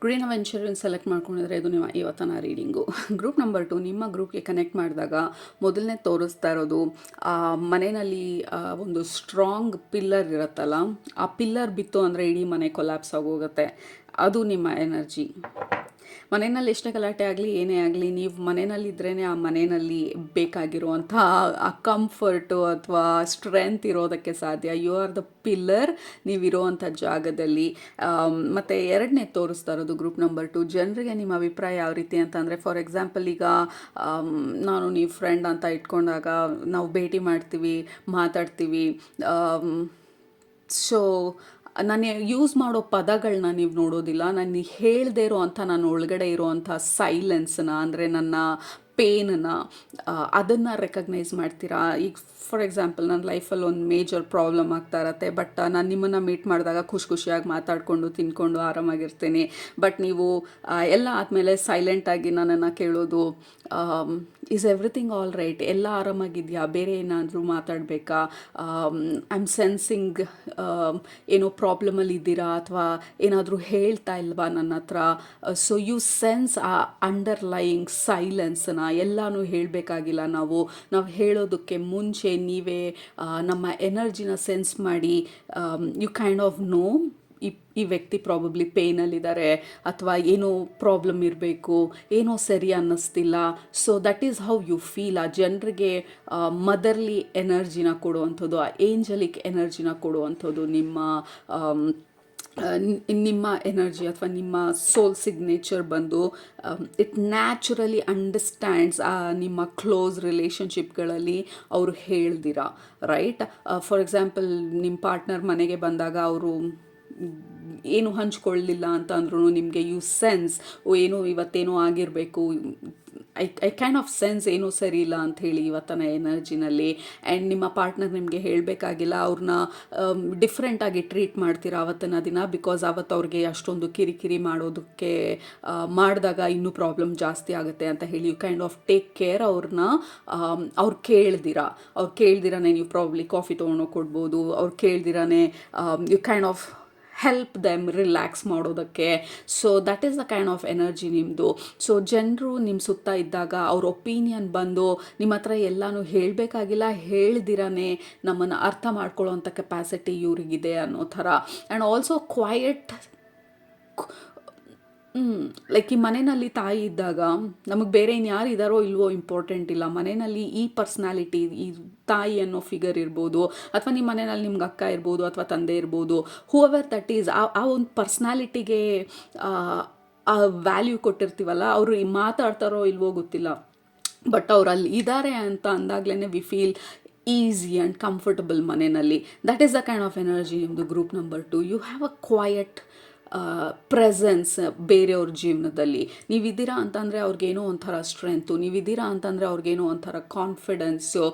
ಗ್ರೀನ್ ಅವೆಂಚರನ್ನು ಸೆಲೆಕ್ಟ್ ಮಾಡ್ಕೊಂಡಿದ್ರೆ ಇದು ನಿಮ್ಮ ಇವತ್ತಿನ ರೀಡಿಂಗು. ಗ್ರೂಪ್ ನಂಬರ್ 2 ನಿಮ್ಮ ಗ್ರೂಪ್ಗೆ ಕನೆಕ್ಟ್ ಮಾಡಿದಾಗ ಮೊದಲನೇ ತೋರಿಸ್ತಾ ಇರೋದು, ಮನೆಯಲ್ಲಿ ಒಂದು ಸ್ಟ್ರಾಂಗ್ ಪಿಲ್ಲರ್ ಇರುತ್ತಲ್ಲ, ಆ ಪಿಲ್ಲರ್ ಬಿತ್ತು ಅಂದರೆ ಇಡೀ ಮನೆ ಕೊಲ್ಯಾಪ್ಸ್ ಆಗೋಗುತ್ತೆ. ಅದು ನಿಮ್ಮ ಎನರ್ಜಿ. ಮನೆಯಲ್ಲಿ ಎಷ್ಟೇ ಗಲಾಟೆ ಆಗಲಿ, ಏನೇ ಆಗಲಿ, ನೀವು ಮನೆಯಲ್ಲಿದ್ರೇ ಆ ಮನೆಯಲ್ಲಿ ಬೇಕಾಗಿರುವಂಥ ಆ ಕಂಫರ್ಟು ಅಥವಾ ಸ್ಟ್ರೆಂತ್ ಇರೋದಕ್ಕೆ ಸಾಧ್ಯ. ಯು ಆರ್ ದ ಪಿಲ್ಲರ್, ನೀವಿರೋವಂಥ ಜಾಗದಲ್ಲಿ. ಮತ್ತು ಎರಡನೇ ತೋರಿಸ್ತಾ ಇರೋದು ಗ್ರೂಪ್ ನಂಬರ್ 2, ಜನರಿಗೆ ನಿಮ್ಮ ಅಭಿಪ್ರಾಯ ಯಾವ ರೀತಿ ಅಂತಂದರೆ, ಫಾರ್ ಎಕ್ಸಾಂಪಲ್ ಈಗ ನಾನು ನೀವು ಫ್ರೆಂಡ್ ಅಂತ ಇಟ್ಕೊಂಡಾಗ ನಾವು ಭೇಟಿ ಮಾಡ್ತೀವಿ, ಮಾತಾಡ್ತೀವಿ. ಸೊ ನಾನು ಯೂಸ್ ಮಾಡೋ ಪದಗಳನ್ನ ನೀವು ನೋಡೋದಿಲ್ಲ, ನಾನು ಹೇಳದೇ ಇರೋವಂಥ ನನ್ನ ಒಳಗಡೆ ಇರೋವಂಥ ಸೈಲೆನ್ಸ್ನ, ಅಂದರೆ ನನ್ನ ಪೇನನ್ನ, ಅದನ್ನು ರೆಕಗ್ನೈಸ್ ಮಾಡ್ತೀರಾ. ಈಗ ಫಾರ್ ಎಕ್ಸಾಂಪಲ್ ನನ್ನ ಲೈಫಲ್ಲಿ ಒಂದು ಮೇಜರ್ ಪ್ರಾಬ್ಲಮ್ ಆಗ್ತಾ ಇರತ್ತೆ, ಬಟ್ ನಾನು ನಿಮ್ಮನ್ನು ಮೀಟ್ ಮಾಡಿದಾಗ ಖುಷಿಯಾಗಿ ಮಾತಾಡಿಕೊಂಡು ತಿನ್ಕೊಂಡು ಆರಾಮಾಗಿರ್ತೀನಿ. ಬಟ್ ನೀವು ಎಲ್ಲ ಆದಮೇಲೆ ಸೈಲೆಂಟಾಗಿ ನನ್ನನ್ನು ಕೇಳೋದು, ಈಸ್ ಎವ್ರಿಥಿಂಗ್ ಆಲ್ ರೈಟ್, ಎಲ್ಲ ಆರಾಮಾಗಿದೆಯಾ, ಬೇರೆ ಏನಾದರೂ ಮಾತಾಡಬೇಕಾ, ಐ ಆಮ್ ಸೆನ್ಸಿಂಗ್ ಏನೋ ಪ್ರಾಬ್ಲಮಲ್ಲಿ ಇದ್ದೀರಾ, ಅಥವಾ ಏನಾದರೂ ಹೇಳ್ತಾ ಇಲ್ವಾ ನನ್ನ ಹತ್ರ. ಸೊ ಯು ಸೆನ್ಸ್ ಆ ಅಂಡರ್ಲೈಯಿಂಗ್ ಸೈಲೆನ್ಸ್ನ, ಎಲ್ಲನೂ ಹೇಳಬೇಕಾಗಿಲ್ಲ. ನಾವು ಹೇಳೋದಕ್ಕೆ ಮುಂಚೆ ನೀವೇ ನಮ್ಮ ಎನರ್ಜಿನ ಸೆನ್ಸ್ ಮಾಡಿ ಯು ಕೈಂಡ್ ಆಫ್ ನೋ ಈ ವ್ಯಕ್ತಿ ಪ್ರಾಬಬ್ಲಿ ಪೇಯ್ನಲ್ಲಿದ್ದಾರೆ, ಅಥವಾ ಏನೋ ಪ್ರಾಬ್ಲಮ್ ಇರಬೇಕು, ಏನೋ ಸರಿ ಅನ್ನಿಸ್ತಿಲ್ಲ. So that is how you feel. ಆ ಜನರಿಗೆ ಮದರ್ಲಿ ಎನರ್ಜಿನ ಕೊಡುವಂಥದ್ದು, ಆ ಏಂಜಲಿಕ್ ಎನರ್ಜಿನ ಕೊಡುವಂಥದ್ದು ನಿಮ್ಮ ಎನರ್ಜಿ ಅಥವಾ ನಿಮ್ಮ ಸೋಲ್ ಸಿಗ್ನೇಚರ್ ಬಂದು ಇಟ್ ನ್ಯಾಚುರಲಿ ಅಂಡರ್ಸ್ಟ್ಯಾಂಡ್ಸ್ ನಿಮ್ಮ ಕ್ಲೋಸ್ ರಿಲೇಷನ್ಶಿಪ್ಗಳಲ್ಲಿ ಅವರು ಹೇಳ್ದಿರ, ರೈಟ್? ಫಾರ್ ಎಕ್ಸಾಂಪಲ್, ನಿಮ್ಮ ಪಾರ್ಟ್ನರ್ ಮನೆಗೆ ಬಂದಾಗ ಅವರು ಏನು ಹಂಚ್ಕೊಳ್ಳಿಲ್ಲ ಅಂತ ಅಂದ್ರೂ ನಿಮಗೆ ಯು ಸೆನ್ಸ್ ಏನೋ ಇವತ್ತೇನೋ ಆಗಿರಬೇಕು, ಐ ಕೈಂಡ್ ಆಫ್ ಸೆನ್ಸ್ ಏನೋ ಸರಿ ಇಲ್ಲ ಅಂಥೇಳಿ ಇವತ್ತನ ಎನರ್ಜಿನಲ್ಲಿ. ಆ್ಯಂಡ್ ನಿಮ್ಮ ಪಾರ್ಟ್ನರ್ ನಿಮಗೆ ಹೇಳಬೇಕಾಗಿಲ್ಲ, ಅವ್ರನ್ನ ಡಿಫ್ರೆಂಟಾಗಿ ಟ್ರೀಟ್ ಮಾಡ್ತೀರಾ ಅವತ್ತಿನ ದಿನ, ಬಿಕಾಸ್ ಅವತ್ತು ಅವ್ರಿಗೆ ಅಷ್ಟೊಂದು ಕಿರಿಕಿರಿ ಮಾಡೋದಕ್ಕೆ ಮಾಡಿದಾಗ ಇನ್ನೂ ಪ್ರಾಬ್ಲಮ್ ಜಾಸ್ತಿ ಆಗುತ್ತೆ ಅಂತ ಹೇಳಿ you kind of take care ಅವ್ರನ್ನ. ಅವ್ರು ಕೇಳ್ದಿರಾನೆ ನೀವು ಪ್ರಾಬ್ಲಿ ಕಾಫಿ ತೊಗೊಂಡು ಕೊಡ್ಬೋದು, ಅವ್ರು ಕೇಳ್ದಿರಾನೆ you kind of help them relax ಮಾಡೋದಕ್ಕೆ. So that is the kind of energy ನಿಮ್ಮದು. ಸೊ ಜನರು ನಿಮ್ಮ ಸುತ್ತ ಇದ್ದಾಗ ಅವ್ರ ಒಪಿನಿಯನ್ ಬಂದು ನಿಮ್ಮ ಹತ್ರ ಎಲ್ಲನೂ ಹೇಳಬೇಕಾಗಿಲ್ಲ, ಹೇಳ್ದಿರಾನೆ ನಮ್ಮನ್ನು ಅರ್ಥ ಮಾಡ್ಕೊಳ್ಳೋವಂಥ ಕೆಪಾಸಿಟಿ ಇವ್ರಿಗಿದೆ ಅನ್ನೋ ಥರ. ಆ್ಯಂಡ್ ಆಲ್ಸೋ ಕ್ವಯಟ್, ಲೈಕ್ ಈ ಮನೆಯಲ್ಲಿ ತಾಯಿ ಇದ್ದಾಗ ನಮಗೆ ಬೇರೆ ಇನ್ಯಾರು ಇದ್ದಾರೋ ಇಲ್ವೋ ಇಂಪಾರ್ಟೆಂಟ್ ಇಲ್ಲ, ಮನೆಯಲ್ಲಿ ಈ ಪರ್ಸ್ನಾಲಿಟಿ, ಈ ತಾಯಿ ಅನ್ನೋ ಫಿಗರ್ ಇರ್ಬೋದು, ಅಥವಾ ನಿಮ್ಮ ಮನೆಯಲ್ಲಿ ನಿಮ್ಗೆ ಅಕ್ಕ ಇರ್ಬೋದು ಅಥವಾ ತಂದೆ ಇರ್ಬೋದು, ಹೂಎವರ್ ದಟ್ ಈಸ್, ಆ ಒಂದು ಪರ್ಸ್ನಾಲಿಟಿಗೆ ಆ ವ್ಯಾಲ್ಯೂ ಕೊಟ್ಟಿರ್ತೀವಲ್ಲ, ಅವರು ಮಾತಾಡ್ತಾರೋ ಇಲ್ವೋ ಗೊತ್ತಿಲ್ಲ, ಬಟ್ ಅವ್ರು ಅಲ್ಲಿ ಇದ್ದಾರೆ ಅಂತ ಅಂದಾಗ್ಲೇ we feel easy and comfortable ಮನೆಯಲ್ಲಿ. That is the kind of energy ನಿಮ್ಮದು. Group number 2, you have a quiet presence ಬೇರೆಯವ್ರ ಜೀವನದಲ್ಲಿ. ನೀವಿದ್ದೀರಾ ಅಂತಂದರೆ ಅವ್ರಿಗೇನೋ ಒಂಥರ ಸ್ಟ್ರೆಂತು, ನೀವಿದ್ದೀರಾ ಅಂತಂದರೆ ಅವ್ರಿಗೇನೋ ಒಂಥರ ಕಾನ್ಫಿಡೆನ್ಸು,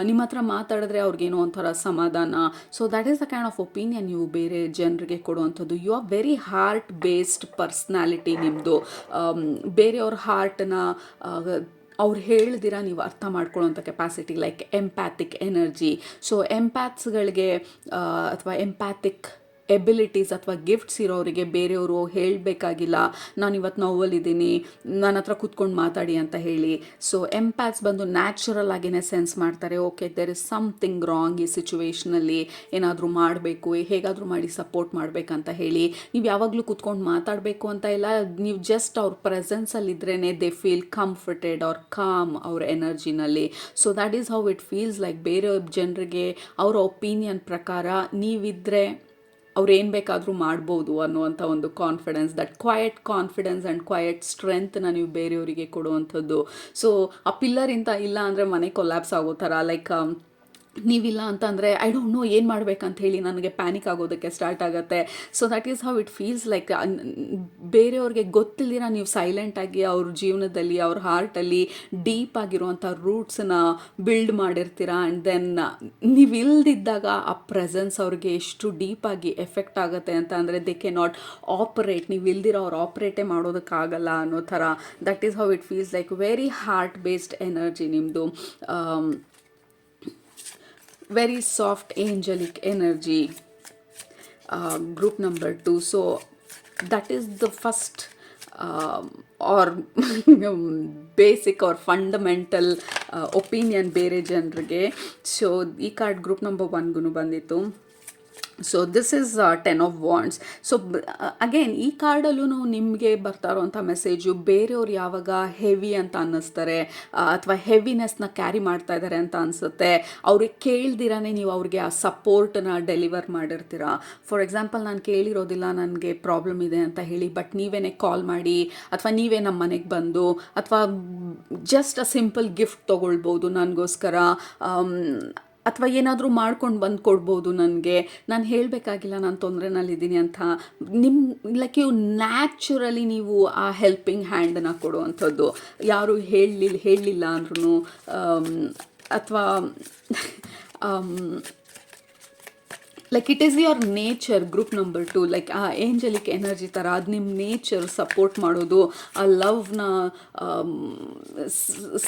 ನಿಮ್ಮ ಹತ್ರ ಮಾತಾಡಿದ್ರೆ ಅವ್ರಿಗೇನೋ ಒಂಥರ ಸಮಾಧಾನ. So that is the kind of opinion ನೀವು ಬೇರೆ ಜನರಿಗೆ ಕೊಡುವಂಥದ್ದು. You are very heart based personality ನಿಮ್ಮದು. ಬೇರೆಯವ್ರ ಹಾರ್ಟನ್ನ ಅವ್ರು ಹೇಳ್ದಿರ ನೀವು ಅರ್ಥ ಮಾಡ್ಕೊಳ್ಳೋಂಥ capacity, like empathic energy. So ಎಂಪ್ಯಾಥ್ಸ್ಗಳಿಗೆ ಅಥವಾ ಎಂಪ್ಯಾಥಿಕ್ ಎಬಿಲಿಟೀಸ್ ಅಥವಾ ಗಿಫ್ಟ್ಸ್ ಇರೋರಿಗೆ ಬೇರೆಯವರು ಹೇಳಬೇಕಾಗಿಲ್ಲ, ನಾನು ಇವತ್ತು ನೋವಲ್ಲಿದ್ದೀನಿ, ನನ್ನ ಹತ್ರ ಕೂತ್ಕೊಂಡು ಮಾತಾಡಿ ಅಂತ ಹೇಳಿ. ಸೊ ಎಂಪ್ಯಾಥ್ಸ್ ಬಂದು ನ್ಯಾಚುರಲ್ ಆಗಿಯೇ ಸೆನ್ಸ್ ಮಾಡ್ತಾರೆ, okay there is something wrong ಈ ಸಿಚುವೇಷನಲ್ಲಿ, ಏನಾದರೂ ಮಾಡಬೇಕು, ಹೇಗಾದರೂ ಮಾಡಿ ಸಪೋರ್ಟ್ ಮಾಡಬೇಕಂತ ಹೇಳಿ. ನೀವು ಯಾವಾಗಲೂ ಕೂತ್ಕೊಂಡು ಮಾತಾಡಬೇಕು ಅಂತ ಇಲ್ಲ, ನೀವು ಜಸ್ಟ್ ಅವ್ರ ಪ್ರೆಸೆನ್ಸಲ್ಲಿದ್ರೇ they feel comforted or calm ಅವ್ರ ಎನರ್ಜಿನಲ್ಲಿ. So that is how it feels like. ಬೇರೆ ಜನರಿಗೆ ಅವರ ಒಪಿನಿಯನ್ ಪ್ರಕಾರ ನೀವಿದ್ದರೆ ಅವ್ರು ಏನು ಬೇಕಾದರೂ ಮಾಡ್ಬೋದು ಅನ್ನುವಂಥ ಒಂದು confidence, that quiet confidence and quiet ಸ್ಟ್ರೆಂತ್ನ ನೀವು ಬೇರೆಯವರಿಗೆ ಕೊಡುವಂಥದ್ದು. ಸೊ ಆ ಪಿಲ್ಲರಿಂದ ಇಲ್ಲ ಅಂದರೆ ಮನೆ ಕೊಲ್ಯಾಪ್ಸ್ ಆಗೋ ಥರ, ಲೈಕ್ ನೀವಿಲ್ಲ ಅಂತಂದರೆ ಐ ಡೋಂಟ್ ನೋ ಏನು ಮಾಡ್ಬೇಕಂತ ಹೇಳಿ ನನಗೆ ಪ್ಯಾನಿಕ್ ಆಗೋದಕ್ಕೆ ಸ್ಟಾರ್ಟ್ ಆಗುತ್ತೆ. So that is how it feels like. ಬೇರೆಯವ್ರಿಗೆ ಗೊತ್ತಿಲ್ದಿರ ನೀವು ಸೈಲೆಂಟಾಗಿ ಅವ್ರ ಜೀವನದಲ್ಲಿ, ಅವ್ರ ಹಾರ್ಟಲ್ಲಿ ಡೀಪ್ ಆಗಿರುವಂಥ ರೂಟ್ಸನ್ನ ಬಿಲ್ಡ್ ಮಾಡಿರ್ತೀರ. ಆ್ಯಂಡ್ ದೆನ್ ನೀವು ಇಲ್ದಿದ್ದಾಗ ಆ ಪ್ರೆಸೆನ್ಸ್ ಅವ್ರಿಗೆ ಎಷ್ಟು ಡೀಪಾಗಿ ಎಫೆಕ್ಟ್ ಆಗುತ್ತೆ ಅಂತ ಅಂದರೆ ದೇ ಕೆ ನಾಟ್ ಆಪರೇಟ್. ನೀವು ಇಲ್ದಿರೋ ಅವ್ರು ಆಪ್ರೇಟೇ ಮಾಡೋದಕ್ಕಾಗಲ್ಲ ಅನ್ನೋ ಥರ. That is how it feels like. Very heart based energy ನಿಮ್ಮದು. Very soft angelic energy, group number 2. So that is the first or basic or fundamental opinion ಬೇರೆ ಜನರಿಗೆ. ಸೊ ಈ card group number 1ಗೂ ಬಂದಿತ್ತು. So this is 10 of Wands. So again ಈ ಕಾರ್ಡಲ್ಲೂ ನಿಮಗೆ ಬರ್ತಾ ಇರೋವಂಥ message, ಬೇರೆಯವ್ರು ಯಾವಾಗ ಹೆವಿ ಅಂತ ಅನ್ನಿಸ್ತಾರೆ ಅಥವಾ ಹೆವಿನೆಸ್ನ ಕ್ಯಾರಿ ಮಾಡ್ತಾ ಇದ್ದಾರೆ ಅಂತ ಅನಿಸುತ್ತೆ, ಅವ್ರಿಗೆ ಕೇಳ್ದಿರಾನೆ ನೀವು ಅವ್ರಿಗೆ ಆ ಸಪೋರ್ಟನ್ನ ಡೆಲಿವರ್ ಮಾಡಿರ್ತೀರ. ಫಾರ್ ಎಕ್ಸಾಂಪಲ್, ನಾನು ಕೇಳಿರೋದಿಲ್ಲ ನನಗೆ ಪ್ರಾಬ್ಲಮ್ ಇದೆ ಅಂತ ಹೇಳಿ, ಬಟ್ ನೀವೇ ಕಾಲ್ ಮಾಡಿ ಅಥವಾ ನೀವೇ ನಮ್ಮ ಮನೆಗೆ ಬಂದು ಅಥವಾ ಜಸ್ಟ್ ಅ ಸಿಂಪಲ್ ಗಿಫ್ಟ್ ತೊಗೊಳ್ಬೋದು ನನಗೋಸ್ಕರ, ಅಥವಾ ಏನಾದರೂ ಮಾಡ್ಕೊಂಡು ಬಂದು ಕೊಡ್ಬೋದು ನನಗೆ, ನಾನು ಹೇಳಬೇಕಾಗಿಲ್ಲ ನಾನು ತೊಂದರೆನಲ್ಲಿದ್ದೀನಿ ಅಂತ. ಲೈಕ್ ಯು ನ್ಯಾಚುರಲಿ ನೀವು ಆ ಹೆಲ್ಪಿಂಗ್ ಹ್ಯಾಂಡನ್ನು ಕೊಡುವಂಥದ್ದು. ಯಾರು ಹೇಳಲಿಲ್ಲ ಅಂದ್ರೂ, ಅಥವಾ like it is your nature. Group number 2 like ಆ ಏಂಜಲಿಕ್ ಎನರ್ಜಿ ಥರ ಅದು ನಿಮ್ಮ ನೇಚರ್. ಸಪೋರ್ಟ್ ಮಾಡೋದು, ಆ ಲವ್ನ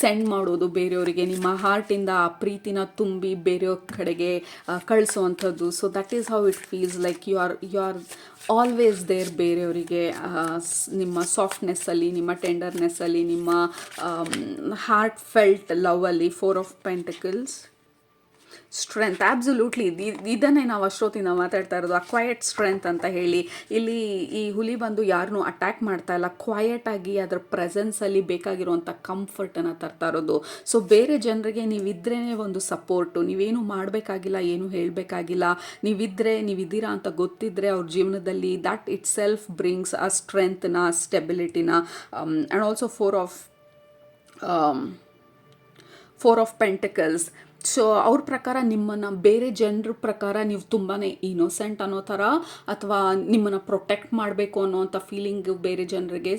ಸೆಂಡ್ ಮಾಡೋದು ಬೇರೆಯವರಿಗೆ, ನಿಮ್ಮ ಹಾರ್ಟಿಂದ ಆ ಪ್ರೀತಿನ ತುಂಬಿ ಬೇರೆಯವ್ರ ಕಡೆಗೆ ಕಳಿಸೋವಂಥದ್ದು. So that is how it feels like you are always there ಬೇರೆಯವರಿಗೆ. ನಿಮ್ಮ ಸಾಫ್ಟ್ನೆಸ್ಸಲ್ಲಿ, ನಿಮ್ಮ ಟೆಂಡರ್ನೆಸ್ಸಲ್ಲಿ, ನಿಮ್ಮ ಹಾರ್ಟ್ ಫೆಲ್ಟ್ ಲವಲ್ಲಿ. 4 ಆಫ್ ಪೆಂಟಿಕಲ್ಸ್, ಸ್ಟ್ರೆಂತ್. ಆಬ್ಸಲ್ಯೂಟ್ಲಿ ಇದನ್ನೇ ನಾವು ಅಷ್ಟೊತ್ತಿಂದ ಮಾತಾಡ್ತಾ ಇರೋದು, ಅಕ್ವೈಟ್ ಸ್ಟ್ರೆಂತ್ ಅಂತ ಹೇಳಿ. ಇಲ್ಲಿ ಈ ಹುಲಿ ಬಂದು ಯಾರನ್ನೂ ಅಟ್ಯಾಕ್ ಮಾಡ್ತಾ ಇಲ್ಲ, ಕ್ವಯಟಾಗಿ ಅದರ ಪ್ರೆಸೆನ್ಸಲ್ಲಿ ಬೇಕಾಗಿರುವಂಥ ಕಂಫರ್ಟನ್ನು ತರ್ತಾ ಇರೋದು. ಸೊ ಬೇರೆ ಜನರಿಗೆ ನೀವಿದ್ರೇ ಒಂದು ಸಪೋರ್ಟು, ನೀವೇನು ಮಾಡಬೇಕಾಗಿಲ್ಲ, ಏನು ಹೇಳಬೇಕಾಗಿಲ್ಲ. ನೀವಿದ್ದೀರಾ ಅಂತ ಗೊತ್ತಿದ್ದರೆ ಅವ್ರ ಜೀವನದಲ್ಲಿ ದಟ್ ಇಟ್ ಸೆಲ್ಫ್ ಬ್ರಿಂಗ್ಸ್ ಆ ಸ್ಟ್ರೆಂತ್ನ, ಸ್ಟೆಬಿಲಿಟಿನ. And also 4 of pentacles. So ಅವ್ರ ಪ್ರಕಾರ ನಿಮ್ಮನ್ನು, ಬೇರೆ ಜನರ ಪ್ರಕಾರ ನೀವು ತುಂಬಾ ಇನ್ನೋಸೆಂಟ್ ಅನ್ನೋ ಥರ, ಅಥವಾ ನಿಮ್ಮನ್ನು ಪ್ರೊಟೆಕ್ಟ್ ಮಾಡಬೇಕು ಅನ್ನೋವಂಥ ಫೀಲಿಂಗ್ ಬೇರೆ ಜನರಿಗೆ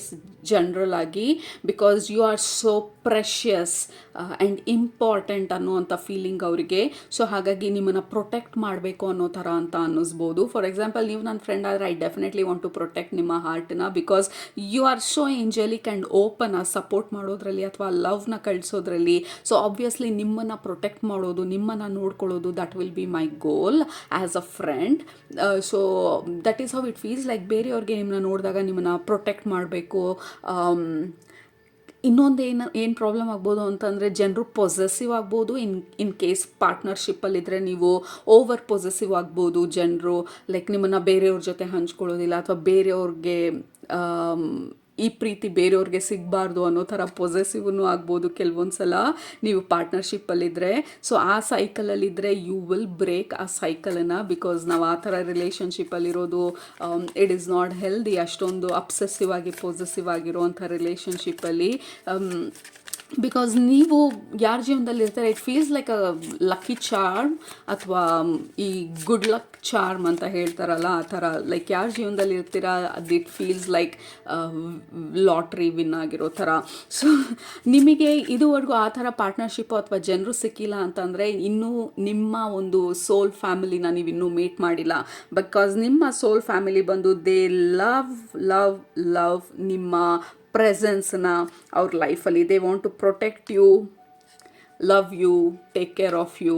ಜನರಲ್ ಆಗಿ. Because you are so precious and important ಅನ್ನೋವಂಥ ಫೀಲಿಂಗ್ ಅವರಿಗೆ. ಸೊ ಹಾಗಾಗಿ ನಿಮ್ಮನ್ನು ಪ್ರೊಟೆಕ್ಟ್ ಮಾಡಬೇಕು ಅನ್ನೋ ಥರ ಅಂತ ಅನ್ನಿಸ್ಬೋದು. ಫಾರ್ ಎಕ್ಸಾಂಪಲ್, ನೀವು ನನ್ನ ಫ್ರೆಂಡ್ ಆದರೆ I definitely want to protect ನಿಮ್ಮ ಹಾರ್ಟ್ನ. Because you are so angelic and open. Support ಮಾಡೋದ್ರಲ್ಲಿ ಅಥವಾ ಲವ್ನ ಕಳಿಸೋದ್ರಲ್ಲಿ. ಸೊ ಆಬ್ವಿಯಸ್ಲಿ ನಿಮ್ಮನ್ನು ಪ್ರೊಟೆಕ್ಟ್ ಮಾಡೋದು, ನಿಮ್ಮನ್ನು ನೋಡ್ಕೊಳ್ಳೋದು, that will be my goal as a friend. So that is how it feels like. ಬೇರೆಯವ್ರಿಗೆ ನಿಮ್ಮನ್ನ ನೋಡಿದಾಗ ನಿಮ್ಮನ್ನು ಪ್ರೊಟೆಕ್ಟ್ ಮಾಡಬೇಕು. ಇನ್ನೊಂದು ಏನು ಪ್ರಾಬ್ಲಮ್ ಆಗ್ಬೋದು ಅಂತಂದರೆ, ಜನರು ಪೊಸೆಸಿವ್ ಆಗ್ಬೋದು. ಇನ್ ಕೇಸ್ ಪಾರ್ಟ್ನರ್ಶಿಪ್ಪಲ್ಲಿದ್ದರೆ ನೀವು ಓವರ್ ಪೊಸೆಸಿವ್ ಆಗ್ಬೋದು. ಜನರು ಲೈಕ್ ನಿಮ್ಮನ್ನು ಬೇರೆಯವ್ರ ಜೊತೆ ಹಂಚ್ಕೊಳ್ಳೋದಿಲ್ಲ, ಅಥವಾ ಬೇರೆಯವ್ರಿಗೆ ಈ ಪ್ರೀತಿ ಬೇರೆಯವ್ರಿಗೆ ಸಿಗಬಾರ್ದು ಅನ್ನೋ ಥರ ಪೊಸೆಸಿವ್ನು ಆಗ್ಬೋದು ಕೆಲವೊಂದು ಸಲ ನೀವು ಪಾರ್ಟ್ನರ್ಶಿಪ್ಪಲ್ಲಿದ್ದರೆ. ಸೊ ಆ ಸೈಕಲಲ್ಲಿದ್ದರೆ ಯು ವಿಲ್ ಬ್ರೇಕ್ ಆ ಸೈಕಲನ್ನು. ಬಿಕಾಸ್ ನಾವು ಆ ಥರ ರಿಲೇಷನ್ಶಿಪ್ಪಲ್ಲಿರೋದು ಇಟ್ ಈಸ್ ನಾಟ್ ಹೆಲ್ದಿ. ಅಷ್ಟೊಂದು ಅಬ್ಸೆಸಿವ್ ಆಗಿ ಪೊಸೆಸಿವ್ ಆಗಿರೋವಂಥ ರಿಲೇಷನ್ಶಿಪ್ಪಲ್ಲಿ. ಬಿಕಾಸ್ ನೀವು ಯಾರ ಜೀವನದಲ್ಲಿ ಇರ್ತಾರೆ, it feels like a lucky charm, ಅಥವಾ ಈ ಗುಡ್ ಲಕ್ ಚಾರ್ಮ್ ಅಂತ ಹೇಳ್ತಾರಲ್ಲ ಆ ಥರ. ಲೈಕ್ ಯಾರ ಜೀವನದಲ್ಲಿ ಇರ್ತೀರಾ, ಅದು it feels like lottery win ಆಗಿರೋ ಥರ. ಸೊ ನಿಮಗೆ ಇದುವರೆಗೂ ಆ ಥರ ಪಾರ್ಟ್ನರ್ಶಿಪ್ಪು ಅಥವಾ ಜನರು ಸಿಕ್ಕಿಲ್ಲ ಅಂತಂದರೆ, ಇನ್ನೂ ನಿಮ್ಮ ಒಂದು ಸೋಲ್ ಫ್ಯಾಮಿಲಿನ ನೀವು ಇನ್ನೂ ಮೀಟ್ ಮಾಡಿಲ್ಲ. ಬಿಕಾಸ್ ನಿಮ್ಮ ಸೋಲ್ ಫ್ಯಾಮಿಲಿ ಬಂದು ದೇ ಲವ್ ನಿಮ್ಮ ಪ್ರೆಸೆನ್ಸ್ನ ಅವ್ರ ಲೈಫಲ್ಲಿ. They want to protect you, love you, take care of you.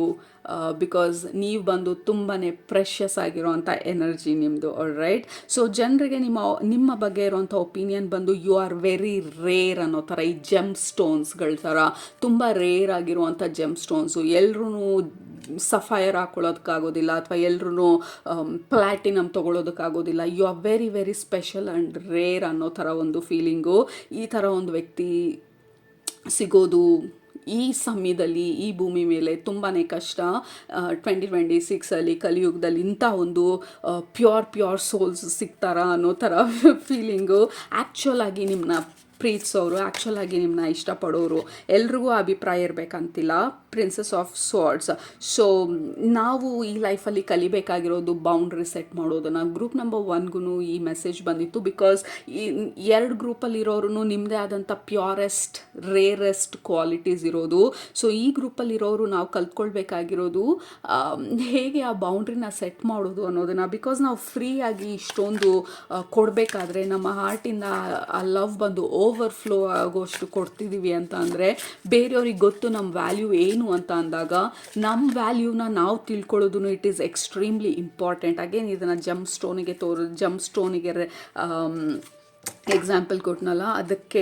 Because ನೀವು ಬಂದು ತುಂಬಾ ಪ್ರೆಷಸ್ ಆಗಿರೋವಂಥ ಎನರ್ಜಿ ನಿಮ್ಮದು. ರೈಟ್. ಸೊ ಜನರಿಗೆ ನಿಮ್ಮ ಬಗ್ಗೆ ಇರೋವಂಥ ಒಪಿನಿಯನ್ ಬಂದು ಯು ಆರ್ ವೆರಿ ರೇರ್ ಅನ್ನೋ ಥರ. ಈ ಜೆಮ್ ಸ್ಟೋನ್ಸ್ಗಳ ಥರ ತುಂಬ ರೇರ್ ಆಗಿರುವಂಥ ಜೆಮ್ ಸ್ಟೋನ್ಸು. ಎಲ್ಲರೂ ಸಫೈರ್ ಹಾಕೊಳ್ಳೋದಕ್ಕಾಗೋದಿಲ್ಲ, ಅಥವಾ ಎಲ್ಲರೂ ಪ್ಲ್ಯಾಟಿನಮ್ ತೊಗೊಳೋದಕ್ಕಾಗೋದಿಲ್ಲ. You are very very special and rare ಅನ್ನೋ ಥರ ಒಂದು ಫೀಲಿಂಗು. ಈ ಥರ ಒಂದು ವ್ಯಕ್ತಿ ಸಿಗೋದು ಈ ಸಮಯದಲ್ಲಿ, ಈ ಭೂಮಿ ಮೇಲೆ ತುಂಬಾ ಕಷ್ಟ. 2026 ಕಲಿಯುಗದಲ್ಲಿ ಇಂಥ ಒಂದು ಪ್ಯೂರ್ ಸೋಲ್ಸ್ ಸಿಗ್ತಾರಾ ಅನ್ನೋ ಥರ ಫೀಲಿಂಗು. ಆ್ಯಕ್ಚುಲಾಗಿ ನಿಮ್ಮನ್ನ ಪ್ರೀತಿಸೋರು, ಆ್ಯಕ್ಚುಲಾಗಿ ನಿಮ್ಮನ್ನ ಇಷ್ಟಪಡೋರು ಎಲ್ರಿಗೂ ಅಭಿಪ್ರಾಯ ಇರಬೇಕಂತಿಲ್ಲ. Princess of swords. ಸೊ ನಾವು ಈ ಲೈಫಲ್ಲಿ ಕಲಿಬೇಕಾಗಿರೋದು ಬೌಂಡ್ರಿ ಸೆಟ್ ಮಾಡೋದನ್ನು. ಗ್ರೂಪ್ ನಂಬರ್ 1ಗೂ ಈ ಮೆಸೇಜ್ ಬಂದಿತ್ತು. ಬಿಕಾಸ್ ಈ 2 ಗ್ರೂಪಲ್ಲಿರೋರು ನಿಮ್ಮದೇ ಆದಂಥ ಪ್ಯೂರೆಸ್ಟ್, ರೇರೆಸ್ಟ್ ಕ್ವಾಲಿಟೀಸ್ ಇರೋದು. ಸೊ ಈ ಗ್ರೂಪಲ್ಲಿರೋರು ನಾವು ಕಲ್ತ್ಕೊಳ್ಬೇಕಾಗಿರೋದು ಹೇಗೆ ಆ ಬೌಂಡ್ರಿನ ಸೆಟ್ ಮಾಡೋದು ಅನ್ನೋದನ್ನು. ಬಿಕಾಸ್ ನಾವು ಫ್ರೀಯಾಗಿ ಇಷ್ಟೊಂದು ಕೊಡಬೇಕಾದ್ರೆ, ನಮ್ಮ ಹಾರ್ಟಿಂದ ಆ ಲವ್ ಬಂದು ಓವರ್ಫ್ಲೋ ಆಗೋಷ್ಟು ಕೊಡ್ತಿದ್ದೀವಿ ಅಂತ ಅಂದರೆ, ಬೇರೆಯವ್ರಿಗೆ ಗೊತ್ತು ನಮ್ಮ ವ್ಯಾಲ್ಯೂ ಏನು ಅಂತ ಅಂದಾಗ, ನಮ್ಮ ವ್ಯಾಲ್ಯೂನ ನಾವು ತಿಳ್ಕೊಳ್ಳೋದು it is extremely important. Again ಇದನ್ನು ಜಮ್ ಸ್ಟೋನಿಗೆ ಎಕ್ಸಾಂಪಲ್ ಕೊಟ್ಟನಲ್ಲ, ಅದಕ್ಕೆ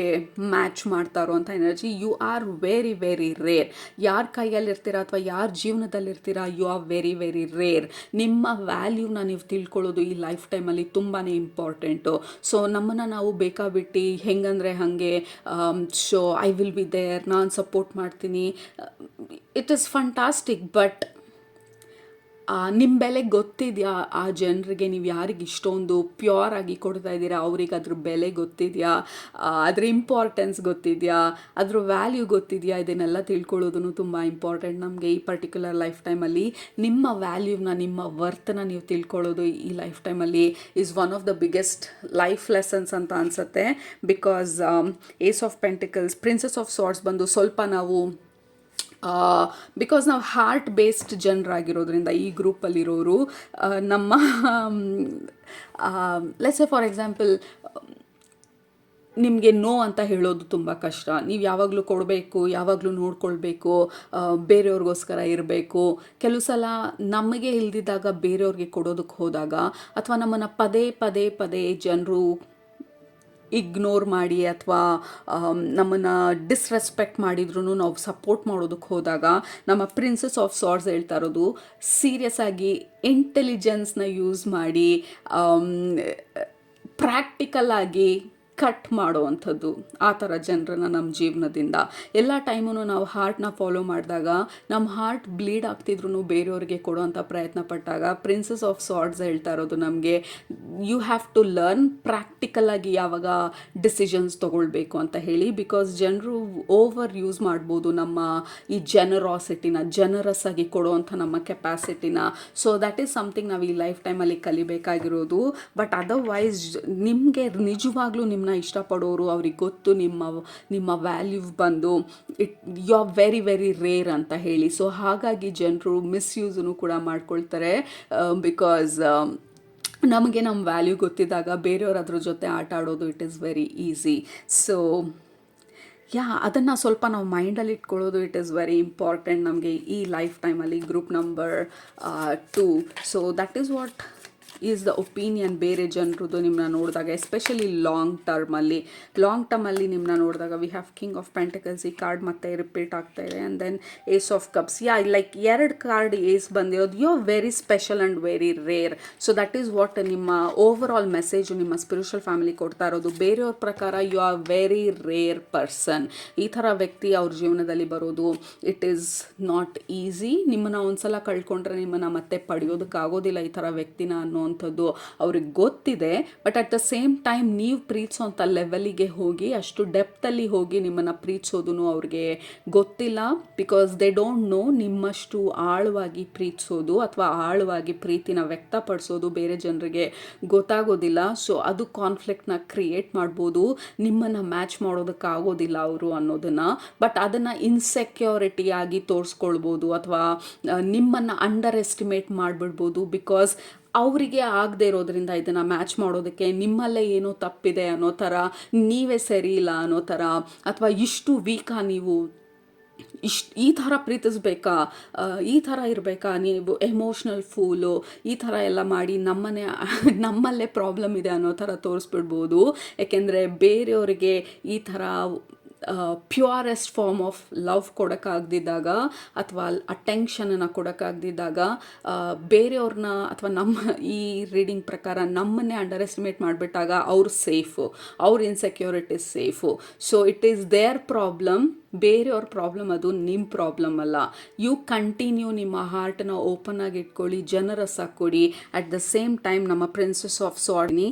ಮ್ಯಾಚ್ ಮಾಡ್ತಾ ಇರೋವಂಥ energy. You are very very rare. ಯಾರ ಕೈಯಲ್ಲಿರ್ತೀರಾ ಅಥವಾ ಯಾರ ಜೀವನದಲ್ಲಿರ್ತೀರಾ, you are very very rare. ನಿಮ್ಮ ವ್ಯಾಲ್ಯೂನ ನೀವು ತಿಳ್ಕೊಳ್ಳೋದು ಈ ಲೈಫ್ ಟೈಮಲ್ಲಿ ತುಂಬಾ ಇಂಪಾರ್ಟೆಂಟು. ಸೊ ನಮ್ಮನ್ನು ನಾವು ಬೇಕಾಬಿಟ್ಟು ಹೆಂಗಂದರೆ ಹಾಗೆ, so I will be there, ನಾನು ಸಪೋರ್ಟ್ ಮಾಡ್ತೀನಿ, ಇಟ್ ಈಸ್ ಫಂಟಾಸ್ಟಿಕ್. ಬಟ್ ನಿಮ್ಮ ಬೆಲೆ ಗೊತ್ತಿದೆಯಾ ಆ ಜನರಿಗೆ? ನೀವು ಯಾರಿಗೆ ಇಷ್ಟೊಂದು ಪ್ಯೂರ್ ಆಗಿ ಕೊಡ್ತಾ ಇದ್ದೀರಾ, ಅವ್ರಿಗೆ ಅದ್ರ ಬೆಲೆ ಗೊತ್ತಿದೆಯಾ, ಅದ್ರ ಇಂಪಾರ್ಟೆನ್ಸ್ ಗೊತ್ತಿದೆಯಾ, ಅದ್ರ ವ್ಯಾಲ್ಯೂ ಗೊತ್ತಿದೆಯಾ? ಇದನ್ನೆಲ್ಲ ತಿಳ್ಕೊಳ್ಳೋದು ತುಂಬ ಇಂಪಾರ್ಟೆಂಟ್ ನಮಗೆ ಈ ಪರ್ಟಿಕ್ಯುಲರ್ ಲೈಫ್ ಟೈಮಲ್ಲಿ. ನಿಮ್ಮ ವ್ಯಾಲ್ಯೂನ, ನಿಮ್ಮ ವರ್ತನ ನೀವು ತಿಳ್ಕೊಳ್ಳೋದು ಈ ಲೈಫ್ ಟೈಮಲ್ಲಿ is one of the biggest life lessons ಅಂತ ಅನಿಸುತ್ತೆ. Because ace of pentacles, princess of swords ಬಂದು ಸ್ವಲ್ಪ ನಾವು ಬಿಕಾಸ್ ನಾವು ಹಾರ್ಟ್ ಬೇಸ್ಡ್ ಜನರಾಗಿರೋದ್ರಿಂದ ಈ ಗ್ರೂಪಲ್ಲಿರೋರು ನಮ್ಮ ಲೆಟ್ಸ್ ಸೇ ಫಾರ್ ಎಕ್ಸಾಂಪಲ್ ನಿಮಗೆ ನೋ ಅಂತ ಹೇಳೋದು ತುಂಬ ಕಷ್ಟ. ನೀವು ಯಾವಾಗಲೂ ಕೊಡಬೇಕು, ಯಾವಾಗಲೂ ನೋಡ್ಕೊಳ್ಬೇಕು, ಬೇರೆಯವ್ರಿಗೋಸ್ಕರ ಇರಬೇಕು. ಕೆಲವು ಸಲ ನಮಗೆ ಇಲ್ದಿದ್ದಾಗ ಬೇರೆಯವ್ರಿಗೆ ಕೊಡೋದಕ್ಕೆ ಹೋದಾಗ, ಅಥವಾ ನಮ್ಮನ್ನು ಪದೇ ಪದೇ ಪದೇ ಜನರು ಇಗ್ನೋರ್ ಮಾಡಿ ಅಥವಾ ನಮ್ಮನ್ನು ಡಿಸ್ರೆಸ್ಪೆಕ್ಟ್ ಮಾಡಿದ್ರು ನಾವು ಸಪೋರ್ಟ್ ಮಾಡೋದಕ್ಕೆ ಹೋದಾಗ, ನಮ್ಮ ಪ್ರಿನ್ಸಸ್ ಆಫ್ ಸಾರ್ಡ್ಸ್ ಹೇಳ್ತಾ ಇರೋದು ಸೀರಿಯಸ್ ಆಗಿ ಇಂಟೆಲಿಜೆನ್ಸ್ನ ಯೂಸ್ ಮಾಡಿ ಪ್ರಾಕ್ಟಿಕಲ್ ಆಗಿ ಕಟ್ ಮಾಡುವಂಥದ್ದು. ಆ ಥರ ಜನರನ್ನ ನಮ್ಮ ಜೀವನದಿಂದ ಎಲ್ಲ ಟೈಮೂ ನಾವು ಹಾರ್ಟ್ನ ಫಾಲೋ ಮಾಡಿದಾಗ, ನಮ್ಮ ಹಾರ್ಟ್ ಬ್ಲೀಡ್ ಆಗ್ತಿದ್ರು ಬೇರೆಯವ್ರಿಗೆ ಕೊಡೋವಂಥ ಪ್ರಯತ್ನ ಪಟ್ಟಾಗ, ಪ್ರಿನ್ಸಸ್ ಆಫ್ ಸಾರ್ಡ್ಸ್ ಹೇಳ್ತಾ ಇರೋದು ನಮಗೆ ಯು ಹ್ಯಾವ್ ಟು ಲರ್ನ್ ಪ್ರಾಕ್ಟಿಕಲಾಗಿ ಯಾವಾಗ ಡಿಸಿಷನ್ಸ್ ತೊಗೊಳ್ಬೇಕು ಅಂತ ಹೇಳಿ. ಬಿಕಾಸ್ ಜನರು ಓವರ್ ಯೂಸ್ ಮಾಡ್ಬೋದು ನಮ್ಮ ಈ ಜನರಾಸಿಟಿನ, ಜನರಸ್ ಆಗಿ ಕೊಡುವಂಥ ನಮ್ಮ ಕೆಪಾಸಿಟಿನ. ಸೊ ದ್ಯಾಟ್ ಈಸ್ ಸಮಥಿಂಗ್ ನಾವು ಈ ಲೈಫ್ ಟೈಮಲ್ಲಿ ಕಲಿಬೇಕಾಗಿರೋದು. ಬಟ್ ಅದರ್ವೈಸ್ ನಿಮಗೆ ನಿಜವಾಗ್ಲೂ ನಿಮ್ಮನ್ನ ಇಷ್ಟಪಡೋರು, ಅವ್ರಿಗೆ ಗೊತ್ತು ನಿಮ್ಮ ವ್ಯಾಲ್ಯೂ ಬಂದು you are very very rare ಅಂತ ಹೇಳಿ. ಸೊ ಹಾಗಾಗಿ ಜನರು ಮಿಸ್ಯೂಸನ್ನು ಕೂಡ ಮಾಡ್ಕೊಳ್ತಾರೆ. ಬಿಕಾಸ್ ನಮಗೆ ನಮ್ಮ ವ್ಯಾಲ್ಯೂ ಗೊತ್ತಿದ್ದಾಗ ಬೇರೆಯವ್ರು ಅದ್ರ ಜೊತೆ ಆಟ ಆಡೋದು it is very easy. So ಅದನ್ನು ಸ್ವಲ್ಪ ನಾವು ಮೈಂಡಲ್ಲಿ ಇಟ್ಕೊಳ್ಳೋದು ಇಟ್ ಈಸ್ ವೆರಿ ಇಂಪಾರ್ಟೆಂಟ್ ನಮಗೆ ಈ ಲೈಫ್ ಟೈಮಲ್ಲಿ. Group number 2. So that is what is the opinion ಬೇರೆ ಜನರದ್ದು ನಿಮ್ಮನ್ನ ನೋಡಿದಾಗ, ಎಸ್ಪೆಷಲಿ ಲಾಂಗ್ ಟರ್ಮಲ್ಲಿ ನಿಮ್ಮನ್ನ ನೋಡಿದಾಗ. We have king of pentacles, ಈ ಕಾರ್ಡ್ ಮತ್ತೆ ರಿಪೀಟ್ ಆಗ್ತಾ ಇದೆ. And then ace of cups. Like 2 card ace ಬಂದಿರೋದು. You are very special and very rare. So that is what ನಿಮ್ಮ ಓವರ್ ಆಲ್ ಮೆಸೇಜು ನಿಮ್ಮ ಸ್ಪಿರಿಚುವಲ್ ಫ್ಯಾಮಿಲಿ ಕೊಡ್ತಾ ಇರೋದು. ಬೇರೆಯವ್ರ ಪ್ರಕಾರ you are very rare person. ಈ ಥರ ವ್ಯಕ್ತಿ ಅವ್ರ ಜೀವನದಲ್ಲಿ ಬರೋದು ಇಟ್ ಈಸ್ ನಾಟ್ ಈಸಿ. ನಿಮ್ಮನ್ನು ಒಂದ್ಸಲ ಕಳ್ಕೊಂಡ್ರೆ ನಿಮ್ಮನ್ನು ಮತ್ತೆ ಪಡೆಯೋದಕ್ಕಾಗೋದಿಲ್ಲ ಈ ಥರ ವ್ಯಕ್ತಿನ ಅನ್ನೋವಂಥದ್ದು ಅವ್ರಿಗೆ ಗೊತ್ತಿದೆ. But at the same time ನೀವು ಪ್ರೀತಿಸೋಂಥ ಲೆವೆಲಿಗೆ ಹೋಗಿ, ಅಷ್ಟು ಡೆಪ್ತಲ್ಲಿ ಹೋಗಿ ನಿಮ್ಮನ್ನು ಪ್ರೀತಿಸೋದು ಅವ್ರಿಗೆ ಗೊತ್ತಿಲ್ಲ. ಬಿಕಾಸ್ ದೇ ಡೋಂಟ್ ನೋ ನಿಮ್ಮಷ್ಟು ಆಳವಾಗಿ ಪ್ರೀತಿಸೋದು ಅಥವಾ ಆಳವಾಗಿ ಪ್ರೀತಿನ ವ್ಯಕ್ತಪಡಿಸೋದು ಬೇರೆ ಜನರಿಗೆ ಗೊತ್ತಾಗೋದಿಲ್ಲ. ಸೊ ಅದು ಕಾನ್ಫ್ಲಿಕ್ಟ್ನ ಕ್ರಿಯೇಟ್ ಮಾಡ್ಬೋದು. ನಿಮ್ಮನ್ನು ಮ್ಯಾಚ್ ಮಾಡೋದಕ್ಕಾಗೋದಿಲ್ಲ ಅವರು ಅನ್ನೋದನ್ನು. ಬಟ್ ಅದನ್ನು ಇನ್ಸೆಕ್ಯೂರಿಟಿ ಆಗಿ ತೋರಿಸ್ಕೊಳ್ಬೋದು ಅಥವಾ ನಿಮ್ಮನ್ನು ಅಂಡರ್ ಎಸ್ಟಿಮೇಟ್ ಮಾಡಿಬಿಡ್ಬೋದು. ಬಿಕಾಸ್ ಅವರಿಗೆ ಆಗದೆ ಇರೋದ್ರಿಂದ ಇದನ್ನು ಮ್ಯಾಚ್ ಮಾಡೋದಕ್ಕೆ ನಿಮ್ಮಲ್ಲೇ ಏನೋ ತಪ್ಪಿದೆ ಅನ್ನೋ ಥರ, ನೀವೇ ಸರಿ ಇಲ್ಲ ಅನ್ನೋ ಥರ, ಅಥವಾ ಇಷ್ಟು ವೀಕಾ ನೀವು, ಈ ಥರ ಪ್ರೀತಿಸ್ಬೇಕಾ, ಈ ಥರ ಇರಬೇಕಾ, ನೀವು ಎಮೋಷ್ನಲ್ ಫೂಲು, ಈ ಥರ ಎಲ್ಲ ಮಾಡಿ ನಮ್ಮಲ್ಲೇ ಪ್ರಾಬ್ಲಮ್ ಇದೆ ಅನ್ನೋ ಥರ ತೋರಿಸ್ಬಿಡ್ಬೋದು. ಯಾಕೆಂದರೆ ಬೇರೆಯವರಿಗೆ ಈ ಥರ ಪ್ಯೂರೆಸ್ಟ್ ಫಾರ್ಮ್ ಆಫ್ ಲವ್ ಕೊಡೋಕ್ಕಾಗ್ದಿದ್ದಾಗ ಅಥವಾ ಅಟೆನ್ಷನನ್ನು ಕೊಡೋಕ್ಕಾಗ್ದಿದ್ದಾಗ ಬೇರೆಯವ್ರನ್ನ ಅಥವಾ ನಮ್ಮ ಈ ರೀಡಿಂಗ್ ಪ್ರಕಾರ ನಮ್ಮನ್ನೇ ಅಂಡರ್ ಎಸ್ಟಿಮೇಟ್ ಮಾಡಿಬಿಟ್ಟಾಗ ಅವ್ರು ಸೇಫು, ಅವ್ರ insecurities safe. So it is their problem, ಬೇರೆಯವ್ರ ಪ್ರಾಬ್ಲಮ್, ಅದು ನಿಮ್ಮ ಪ್ರಾಬ್ಲಮ್ ಅಲ್ಲ. ಯು ಕಂಟಿನ್ಯೂ ನಿಮ್ಮ ಹಾರ್ಟನ್ನ ಓಪನ್ ಆಗಿ ಇಟ್ಕೊಳ್ಳಿ, ಜನರಸ್ ಕೊಡಿ. ಅಟ್ ದ ಸೇಮ್ ಟೈಮ್ ನಮ್ಮ ಪ್ರಿನ್ಸಸ್ ಆಫ್ ಸಾರ್ಡ್ನಿ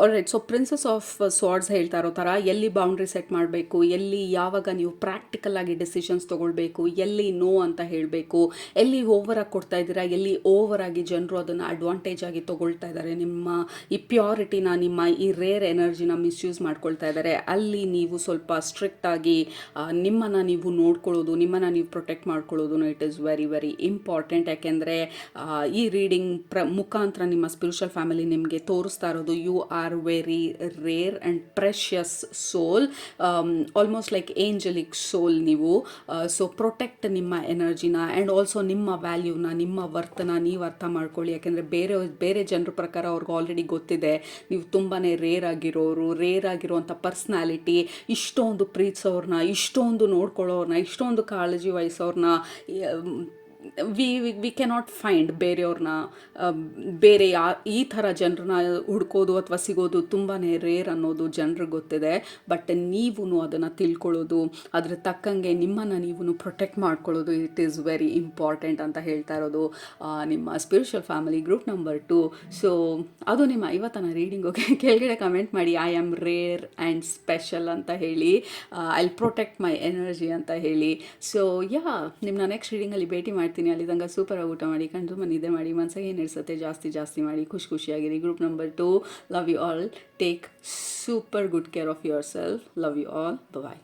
alright. So princess of swords ಹೇಳ್ತಾ ಇರೋ ಥರ ಎಲ್ಲಿ ಬೌಂಡ್ರಿ ಸೆಟ್ ಮಾಡಬೇಕು, ಎಲ್ಲಿ ಯಾವಾಗ ನೀವು ಪ್ರಾಕ್ಟಿಕಲ್ ಆಗಿ ಡಿಸಿಷನ್ಸ್ ತೊಗೊಳ್ಬೇಕು, ಎಲ್ಲಿ ನೋ ಅಂತ ಹೇಳಬೇಕು, ಎಲ್ಲಿ ಓವರಾಗಿ ಕೊಡ್ತಾ ಇದ್ದೀರಾ, ಎಲ್ಲಿ ಓವರ್ ಆಗಿ ಜನರು ಅದನ್ನು ಅಡ್ವಾಂಟೇಜ್ ಆಗಿ ತೊಗೊಳ್ತಾ ಇದ್ದಾರೆ, ನಿಮ್ಮ ಈ ಪ್ಯೂರಿಟಿನ, ನಿಮ್ಮ ಈ ರೇರ್ ಎನರ್ಜಿನ ಮಿಸ್ಯೂಸ್ ಮಾಡ್ಕೊಳ್ತಾ ಇದ್ದಾರೆ, ಅಲ್ಲಿ ನೀವು ಸ್ವಲ್ಪ ಸ್ಟ್ರಿಕ್ಟ್ ಆಗಿ ನಿಮ್ಮನ್ನು ನೀವು ನೋಡ್ಕೊಳ್ಳೋದು, ನಿಮ್ಮನ್ನು ನೀವು ಪ್ರೊಟೆಕ್ಟ್ ಮಾಡ್ಕೊಳ್ಳೋದು it is very very important. ಯಾಕೆಂದರೆ ಈ ರೀಡಿಂಗ್ ಮುಖಾಂತರ ನಿಮ್ಮ ಸ್ಪಿರಿಚುವಲ್ ಫ್ಯಾಮಿಲಿ ನಿಮಗೆ ತೋರಿಸ್ತಾ ಇರೋದು you are very rare and precious soul, almost like angelic soul ನೀವು. ಸೊ ಪ್ರೊಟೆಕ್ಟ್ ನಿಮ್ಮ ಎನರ್ಜಿನ ಆ್ಯಂಡ್ ಆಲ್ಸೋ ನಿಮ್ಮ ವ್ಯಾಲ್ಯೂನ, ನಿಮ್ಮ ವರ್ತನ ನೀವು ಅರ್ಥ ಮಾಡ್ಕೊಳ್ಳಿ. ಯಾಕೆಂದರೆ ಬೇರೆ ಜನರ ಪ್ರಕಾರ ಅವ್ರಿಗೆ ಆಲ್ರೆಡಿ ಗೊತ್ತಿದೆ ನೀವು ತುಂಬಾ ರೇರ್ ಆಗಿರೋವಂಥ ಪರ್ಸ್ನಾಲಿಟಿ, ಇಷ್ಟೊಂದು ಪ್ರೀತಿಸೋರ್ನ, ಇಷ್ಟೊಂದು ನೋಡ್ಕೊಳ್ಳೋರ್ನ, ಇಷ್ಟೊಂದು ಕಾಳಜಿ ವಹಿಸೋರ್ನ ವಿ ಕೆನಾಟ್ ಫೈಂಡ್. ಬೇರೆಯವ್ರನ್ನ ಬೇರೆ ಈ ಥರ ಜನರನ್ನ ಹುಡ್ಕೋದು ಅಥವಾ ಸಿಗೋದು ತುಂಬಾ ರೇರ್ ಅನ್ನೋದು ಜನರಿಗೆ ಗೊತ್ತಿದೆ. ಬಟ್ ನೀವು ಅದನ್ನು ತಿಳ್ಕೊಳ್ಳೋದು, ಅದ್ರ ತಕ್ಕಂಗೆ ನಿಮ್ಮನ್ನು ನೀವು ಪ್ರೊಟೆಕ್ಟ್ ಮಾಡ್ಕೊಳ್ಳೋದು ಇಟ್ ಈಸ್ ವೆರಿ ಇಂಪಾರ್ಟೆಂಟ್ ಅಂತ ಹೇಳ್ತಾ ಇರೋದು ನಿಮ್ಮ spiritual family group number 2. So ಅದು ನಿಮ್ಮ ಇವತ್ತಿನ ರೀಡಿಂಗು. ಕೆಳಗಡೆ ಕಮೆಂಟ್ ಮಾಡಿ I am rare and special ಅಂತ ಹೇಳಿ, ಐ ಪ್ರೊಟೆಕ್ಟ್ ಮೈ ಎನರ್ಜಿ ಅಂತ ಹೇಳಿ. ಸೊ ನಿಮ್ಮನ್ನ ನೆಕ್ಸ್ಟ್ ರೀಡಿಂಗಲ್ಲಿ ಭೇಟಿ ಮಾಡ್ತೀನಿ. ಅಲ್ಲಿದ್ದಂಗೆ ಸೂಪರಾಗಿ ಊಟ ಮಾಡಿ, ಕಣ್ಣು ನಿದ್ದೆ ಮಾಡಿ, ಮನಸ್ಸಿಗೆ ಏನು ಇಡ್ಸುತ್ತೆ ಜಾಸ್ತಿ ಮಾಡಿ, ಖುಷಿಯಾಗಿರಿ. Group number 2, love you all, take super good care of yourself, love you all, bye.